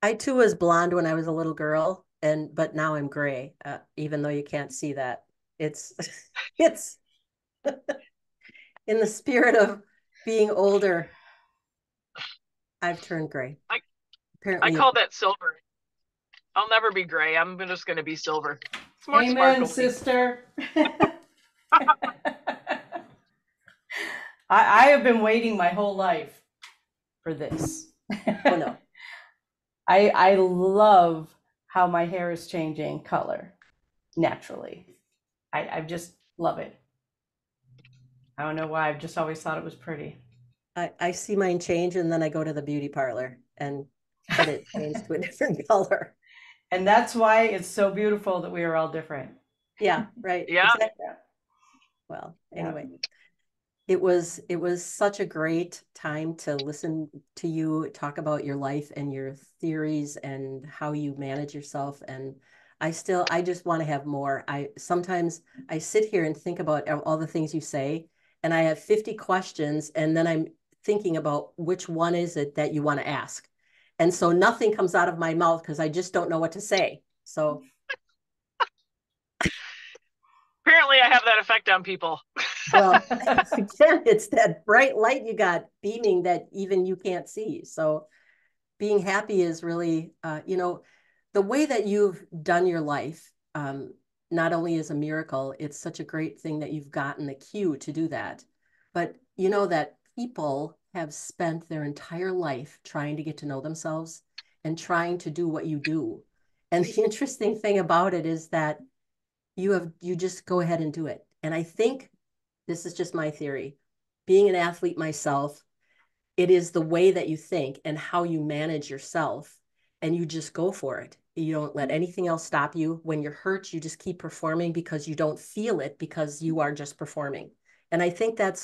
S2: I too was blonde when I was a little girl, but now I'm gray. Even though you can't see that, it's it's in the spirit of being older. I've turned gray.
S3: Apparently, I call that silver. I'll never be gray. I'm just going to be silver.
S1: It's more Amen, sister. I have been waiting my whole life for this.
S2: Oh no.
S1: I love how my hair is changing color naturally. I just love it. I don't know why. I've just always thought it was pretty.
S2: I see mine change, and then I go to the beauty parlor and get it changed to a different color.
S1: And that's why it's so beautiful that we are all different.
S2: Yeah, right.
S3: Yeah.
S2: Exactly. Well, anyway, it was such a great time to listen to you talk about your life and your theories and how you manage yourself. And I just want to have more. Sometimes I sit here and think about all the things you say, and I have 50 questions, and then I'm thinking about which one is it that you want to ask. And so nothing comes out of my mouth because I just don't know what to say. So
S3: apparently I have that effect on people.
S2: Well, again, it's that bright light you got beaming that even you can't see. So being happy is really, the way that you've done your life, not only is a miracle, it's such a great thing that you've gotten the cue to do that. But you know that people have spent their entire life trying to get to know themselves and trying to do what you do. And the interesting thing about it is that you just go ahead and do it. And I think this is just my theory. Being an athlete myself, it is the way that you think and how you manage yourself, and you just go for it. You don't let anything else stop you. When you're hurt, you just keep performing because you don't feel it, because you are just performing. And I think that's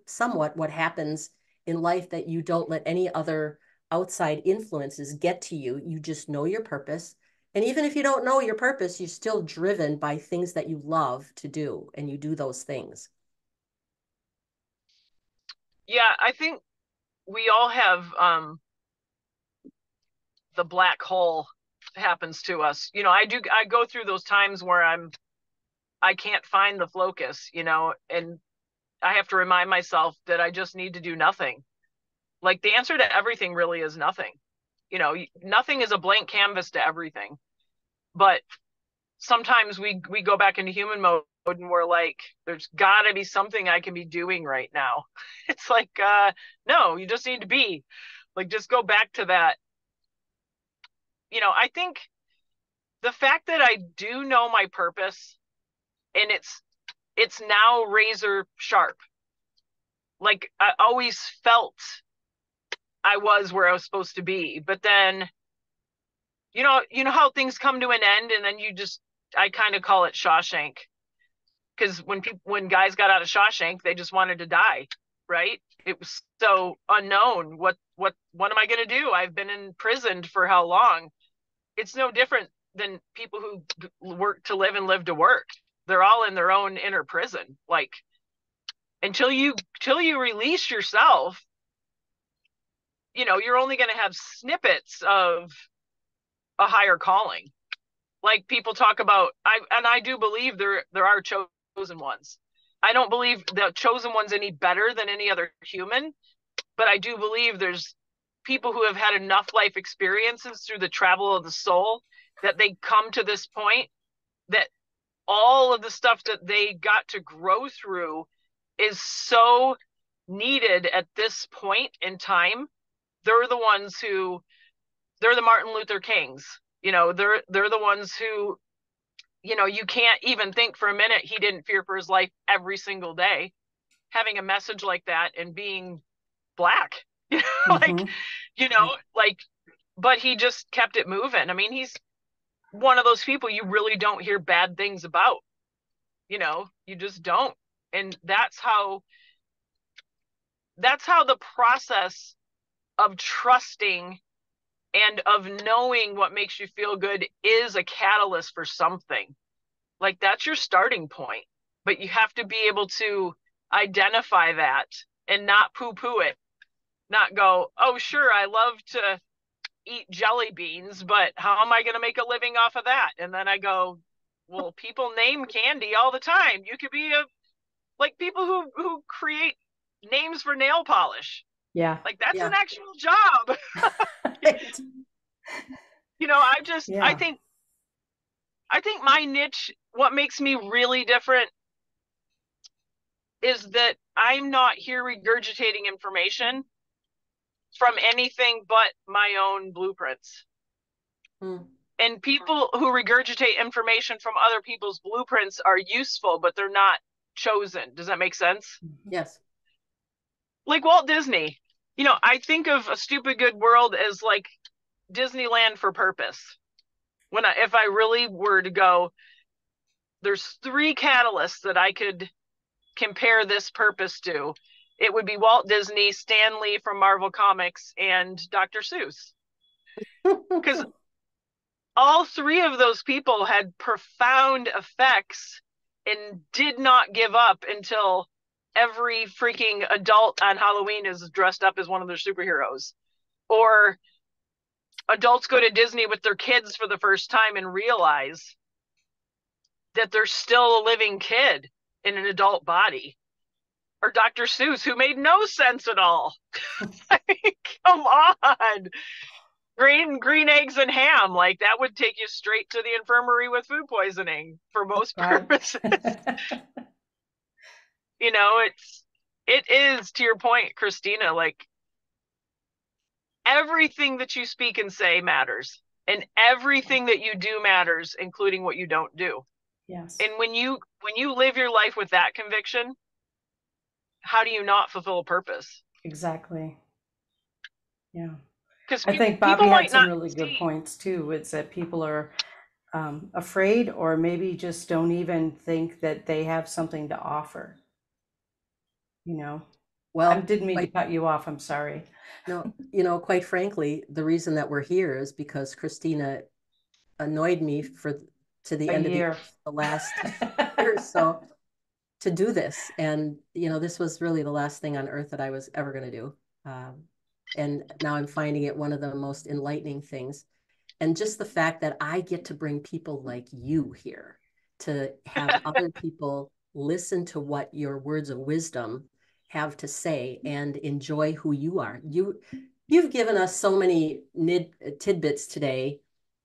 S2: somewhat what happens in life, that you don't let any other outside influences get to you. You just know your purpose. And even if you don't know your purpose, you're still driven by things that you love to do, and you do those things.
S3: Yeah, I think we all have the black hole happens to us. I go through those times where I can't find the focus, and I have to remind myself that I just need to do nothing. Like, the answer to everything really is nothing. Nothing is a blank canvas to everything. But sometimes we go back into human mode and we're like, there's got to be something I can be doing right now. It's like, no, you just need to be. Like, just go back to that. I think the fact that I do know my purpose, and it's now razor sharp. Like, I always felt I was where I was supposed to be. But then, you know how things come to an end, and then I kind of call it Shawshank, because when guys got out of Shawshank, they just wanted to die, right? It was so unknown. What am I going to do? I've been imprisoned for how long? It's no different than people who work to live and live to work. They're all in their own inner prison. Like, until you release yourself, you're only going to have snippets of a higher calling. Like people talk about, I do believe there are chosen ones. I don't believe the chosen one's any better than any other human, but I do believe there's people who have had enough life experiences through the travel of the soul that they come to this point that all of the stuff that they got to grow through is so needed at this point in time. They're the ones who, they're the Martin Luther Kings. They're the ones who, you can't even think for a minute he didn't fear for his life every single day, having a message like that and being Black. Like, like, but he just kept it moving. I mean, he's one of those people you really don't hear bad things about. You just don't. And that's how the process of trusting and of knowing what makes you feel good is a catalyst for something. Like, that's your starting point, but you have to be able to identify that and not poo-poo it, not go, oh, sure, I love to eat jelly beans, but how am I going to make a living off of that? And then I go, well, people name candy all the time. You could be like people who create names for nail polish.
S1: Yeah.
S3: Like, that's an actual job. I think my niche, what makes me really different is that I'm not here regurgitating information from anything but my own blueprints. And people who regurgitate information from other people's blueprints are useful, but they're not chosen. Does that make sense?
S2: Yes.
S3: Like Walt Disney. I think of A Stupid Good World as like Disneyland for purpose. If I really were to go, there's 3 catalysts that I could compare this purpose to. It would be Walt Disney, Stan Lee from Marvel Comics, and Dr. Seuss. Because all 3 of those people had profound effects and did not give up until every freaking adult on Halloween is dressed up as one of their superheroes. Or adults go to Disney with their kids for the first time and realize that they're still a living kid in an adult body. Or Dr. Seuss, who made no sense at all. I mean, come on. Green eggs and ham, like that would take you straight to the infirmary with food poisoning for most purposes. It is, to your point, Christina, like everything that you speak and say matters, and everything that you do matters, including what you don't do.
S1: Yes.
S3: And when you live your life with that conviction, how do you not fulfill a purpose?
S1: Exactly. Yeah.
S3: Because
S1: I think Bobby had some really good points too. It's that people are afraid, or maybe just don't even think that they have something to offer. Well, I didn't mean to cut you off. I'm sorry.
S2: No, quite frankly, the reason that we're here is because Christina annoyed me to the end of the last year or so to do this. And, this was really the last thing on earth that I was ever going to do. And now I'm finding it one of the most enlightening things. And just the fact that I get to bring people like you here to have other people listen to what your words of wisdom have to say and enjoy who you are. You've given us so many tidbits today.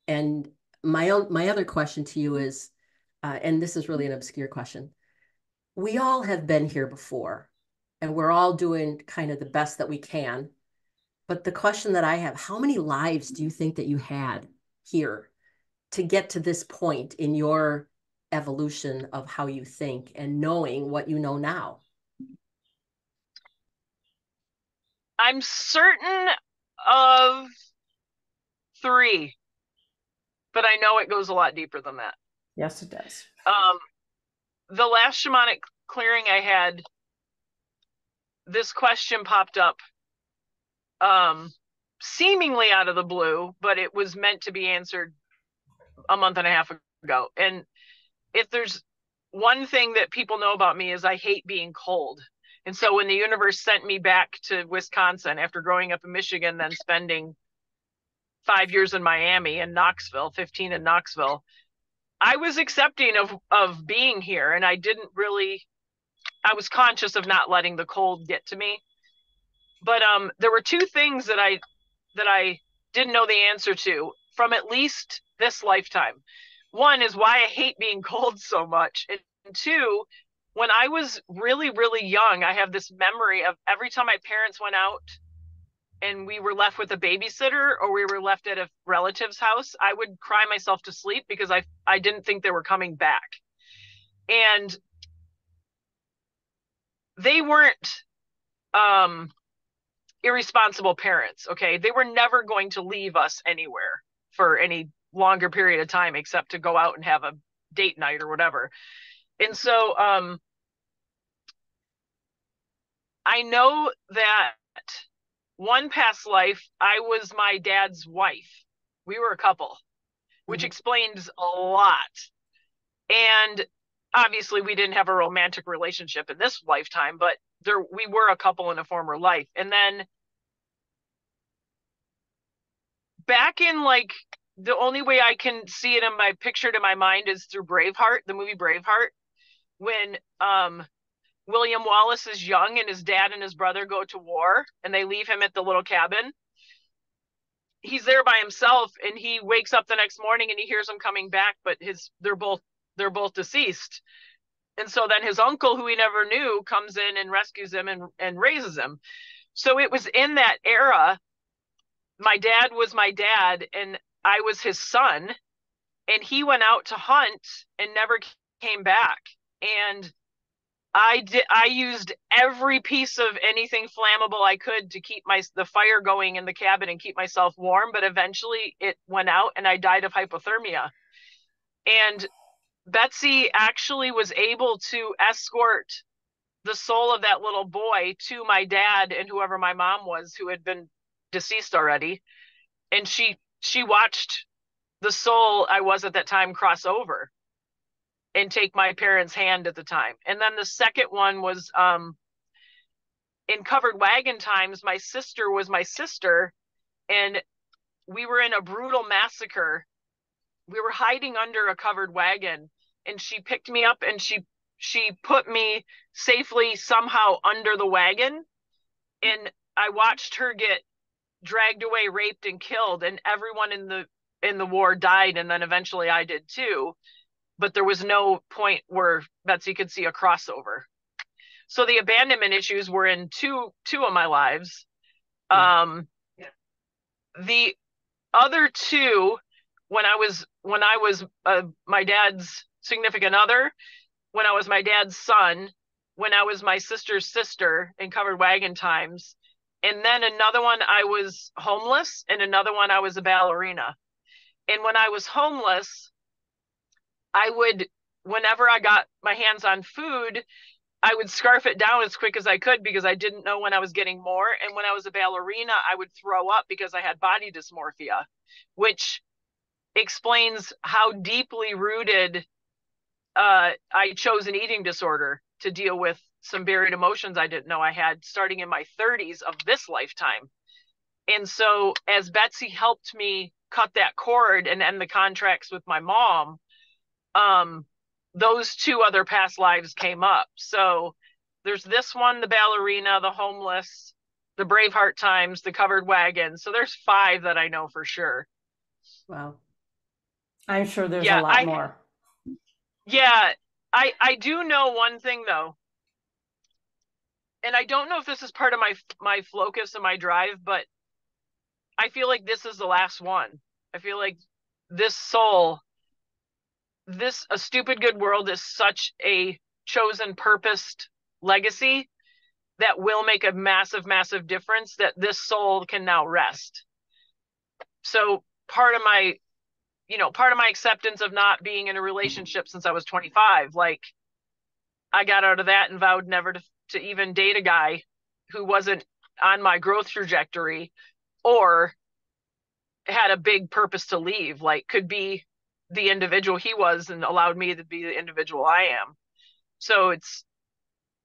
S2: And my other question to you is, and this is really an obscure question. We all have been here before, and we're all doing kind of the best that we can. But the question that I have, how many lives do you think that you had here to get to this point in your evolution of how you think and knowing what you know now?
S3: I'm certain of 3, but I know it goes a lot deeper than that.
S1: Yes, it does.
S3: The last shamanic clearing I had, this question popped up, seemingly out of the blue, but it was meant to be answered a month and a half ago. And if there's one thing that people know about me is I hate being cold. And so when the universe sent me back to Wisconsin after growing up in Michigan, then spending 5 years in Miami and Knoxville, 15 in Knoxville, I was accepting of being here. And I was conscious of not letting the cold get to me. But there were 2 things that I didn't know the answer to from at least this lifetime. One is why I hate being cold so much. And 2, when I was really, really young, I have this memory of every time my parents went out and we were left with a babysitter or we were left at a relative's house, I would cry myself to sleep because I didn't think they were coming back. And they weren't irresponsible parents, okay? They were never going to leave us anywhere for any longer period of time except to go out and have a date night or whatever. And so I know that one past life, I was my dad's wife. We were a couple, which explains a lot. And obviously we didn't have a romantic relationship in this lifetime, but we were a couple in a former life. And then back in like, the only way I can see it in my pictured in my mind is through Braveheart, the movie Braveheart, when William Wallace is young and his dad and his brother go to war and they leave him at the little cabin. He's there by himself and he wakes up the next morning and he hears them coming back, but they're both deceased. And so then his uncle, who he never knew, comes in and rescues him and raises him. So it was in that era. My dad was my dad and I was his son, and he went out to hunt and never came back. And I used every piece of anything flammable I could to keep the fire going in the cabin and keep myself warm, but eventually it went out and I died of hypothermia. And Betsy actually was able to escort the soul of that little boy to my dad and whoever my mom was, who had been deceased already. And she watched the soul I was at that time cross over and take my parents' hand at the time. And then the second one was in Covered Wagon times, my sister was my sister, and we were in a brutal massacre. We were hiding under a covered wagon, and she picked me up and she put me safely somehow under the wagon. And I watched her get dragged away, raped, and killed, and everyone in the war died, and then eventually I did too. But there was no point where Betsy could see a crossover. So the abandonment issues were in two of my lives. The other 2, when I was my dad's significant other, when I was my dad's son, when I was my sister's sister in Covered Wagon times, and then another one I was homeless, and another one I was a ballerina. And when I was homeless, I would, whenever I got my hands on food, I would scarf it down as quick as I could because I didn't know when I was getting more. And when I was a ballerina, I would throw up because I had body dysmorphia, which explains how deeply rooted I chose an eating disorder to deal with some buried emotions I didn't know I had starting in my 30s of this lifetime. And so as Betsy helped me cut that cord and end the contracts with my mom, those 2 other past lives came up. So there's this one, the ballerina, the homeless, the Braveheart times, the covered wagon. So there's 5 that I know for sure.
S1: Wow. I'm sure there's a lot more.
S3: Yeah, I do know one thing though. And I don't know if this is part of my focus and my drive, but I feel like this is the last one. I feel like this soul, A Stupid Good World is such a chosen, purposed legacy that will make a massive, massive difference, that this soul can now rest. So part of my, part of my acceptance of not being in a relationship since I was 25, like I got out of that and vowed never to even date a guy who wasn't on my growth trajectory or had a big purpose to leave, like could be the individual he was and allowed me to be the individual I am. So it's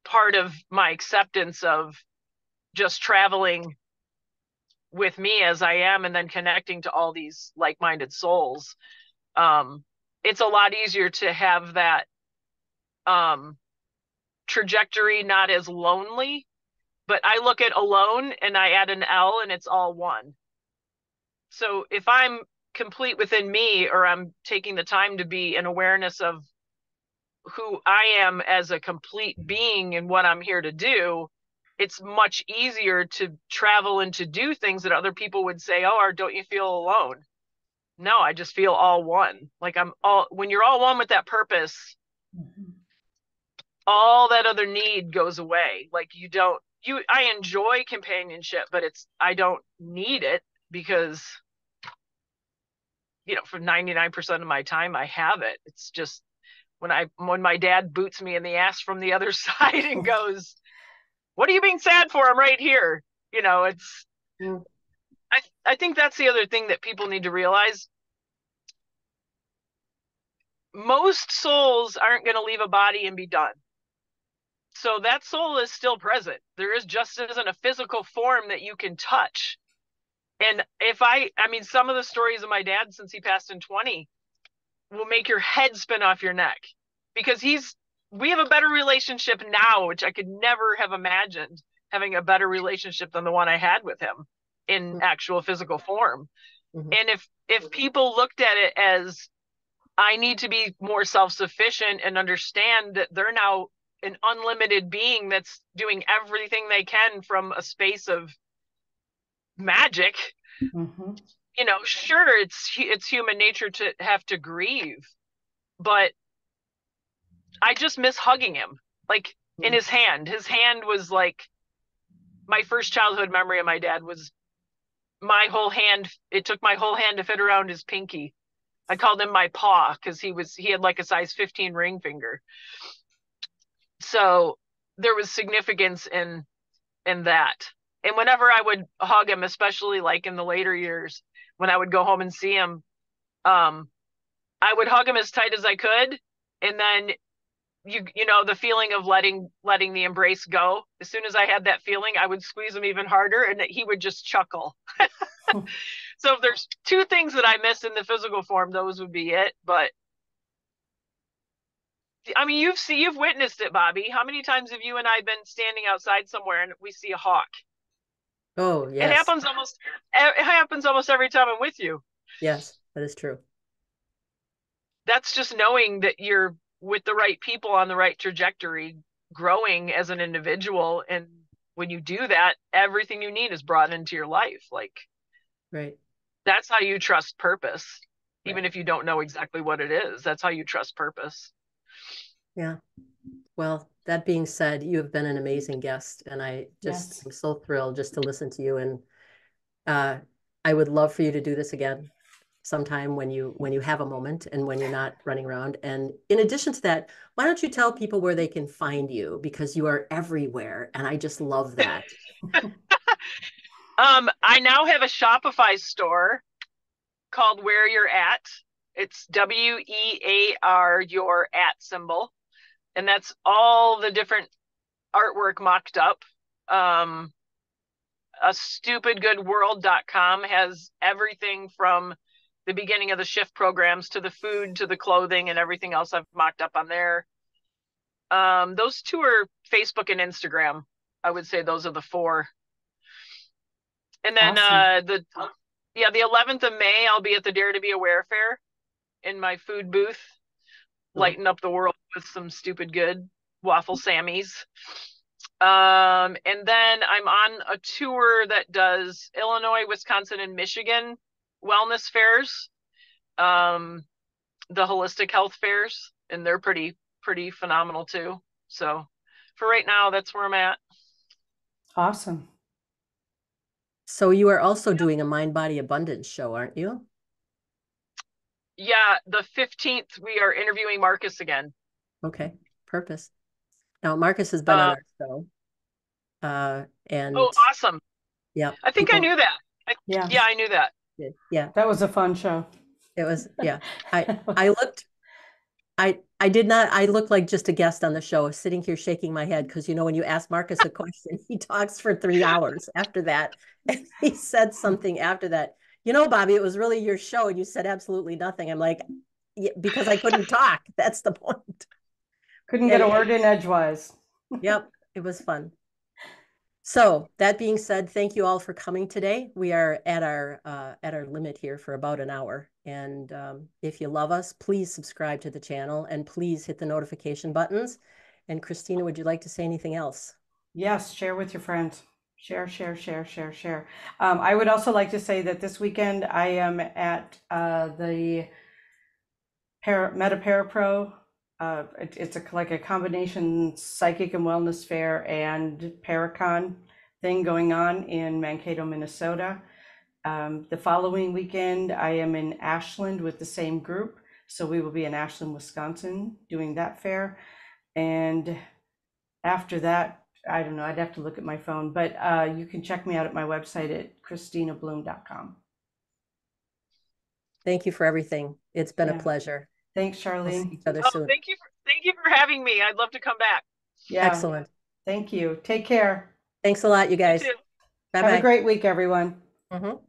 S3: part of my acceptance of just traveling with me as I am and then connecting to all these like-minded souls. It's a lot easier to have that trajectory not as lonely, but I look at alone and I add an L and it's all one. So if I'm complete within me, or I'm taking the time to be an awareness of who I am as a complete being and what I'm here to do, it's much easier to travel and to do things that other people would say, oh, or don't you feel alone? No, I just feel all one. Like when you're all one with that purpose, all that other need goes away. Like I enjoy companionship, but I don't need it because, for 99% of my time, I have it. It's just when my dad boots me in the ass from the other side and goes, what are you being sad for? I'm right here. I think that's the other thing that people need to realize. Most souls aren't going to leave a body and be done. So that soul is still present. There just isn't a physical form that you can touch. And some of the stories of my dad since he passed in 20 will make your head spin off your neck, because we have a better relationship now, which I could never have imagined having a better relationship than the one I had with him in actual physical form. Mm-hmm. And if people looked at it as, I need to be more self-sufficient and understand that they're now an unlimited being that's doing everything they can from a space of magic, mm-hmm. Sure, it's human nature to have to grieve, but I just miss hugging him, like in his hand. His hand was like my first childhood memory of my dad was my whole hand. It took my whole hand to fit around his pinky. I called him my paw because he had like a size 15 ring finger. So there was significance in that. And whenever I would hug him, especially like in the later years, when I would go home and see him, I would hug him as tight as I could. And then the feeling of letting the embrace go. As soon as I had that feeling, I would squeeze him even harder and he would just chuckle. So if there's two things that I miss in the physical form, those would be it. But I mean, you've witnessed it, Bobby. How many times have you and I been standing outside somewhere and we see a hawk?
S2: Oh, yes.
S3: It happens almost every time I'm with you.
S2: Yes, that is true.
S3: That's just knowing that you're with the right people on the right trajectory, growing as an individual. And when you do that, everything you need is brought into your life. Like,
S2: right.
S3: That's how you trust purpose. Right. Even if you don't know exactly what it is, that's how you trust purpose.
S2: Yeah. Well, that being said, you have been an amazing guest, and I'm so thrilled just to listen to you. And I would love for you to do this again sometime when you have a moment and when you're not running around. And in addition to that, why don't you tell people where they can find you, because you are everywhere, and I just love that.
S3: I now have a Shopify store called Where You're At. It's WEAR, your at symbol. And that's all the different artwork mocked up. A stupidgoodworld.com has everything from the beginning of the shift programs to the food to the clothing and everything else I've mocked up on there. Those two are Facebook and Instagram. I would say those are the four. And then awesome. The 11th of May, I'll be at the Dare to Be Aware Fair in my food booth, lighten up the world with some stupid good waffle Sammies. And then I'm on a tour that does Illinois, Wisconsin, and Michigan wellness fairs, the holistic health fairs, and they're pretty phenomenal too. So for right now, that's where I'm at.
S1: Awesome.
S2: So you are also doing a Mind Body Abundance show, aren't you?
S3: Yeah, the 15th, we are interviewing Marcus again.
S2: Okay, purpose. Now, Marcus has been on
S3: Uh,
S2: our show,
S3: oh,
S2: and
S3: awesome.
S2: yeah,
S3: I think I
S2: people
S3: knew that.
S1: Yeah,
S3: Yeah, I knew that.
S2: did. Yeah,
S1: that was a fun show.
S2: it was. Yeah, I looked. I did not. I looked like just a guest on the show, sitting here shaking my head because when you ask Marcus a question, he talks for 3 hours after that, and he said something after that. Bobby, it was really your show, and you said absolutely nothing. I'm like, yeah, because I couldn't talk. That's the point.
S1: Couldn't get a
S2: Anyway,
S1: word in edgewise.
S2: yep, it was fun. So that being said, thank you all for coming today. We are at our limit here for about an hour. And if you love us, please subscribe to the channel and please hit the notification buttons. And Christina, would you like to say anything else?
S1: Yes, share with your friends. Share, share, share, share, share. I would also like to say that this weekend I am at the Meta Parapro. It's like a combination psychic and wellness fair and Paracon thing going on in Mankato, Minnesota. The following weekend, I am in Ashland with the same group. So we will be in Ashland, Wisconsin doing that fair. And after that, I don't know, I'd have to look at my phone, but you can check me out at my website at christinabloom.com.
S2: Thank you for everything. It's been a
S1: Yeah.
S2: pleasure.
S1: Thanks,
S2: We'll see
S1: Charlene.
S2: each other
S3: Oh,
S2: soon.
S3: thank you for having me. I'd love to come back.
S1: Yeah.
S2: Excellent.
S1: Thank you. Take care.
S2: Thanks a lot, you
S3: You
S2: guys.
S3: too.
S1: Have a
S2: Bye-bye.
S1: great week, everyone.
S2: Mhm.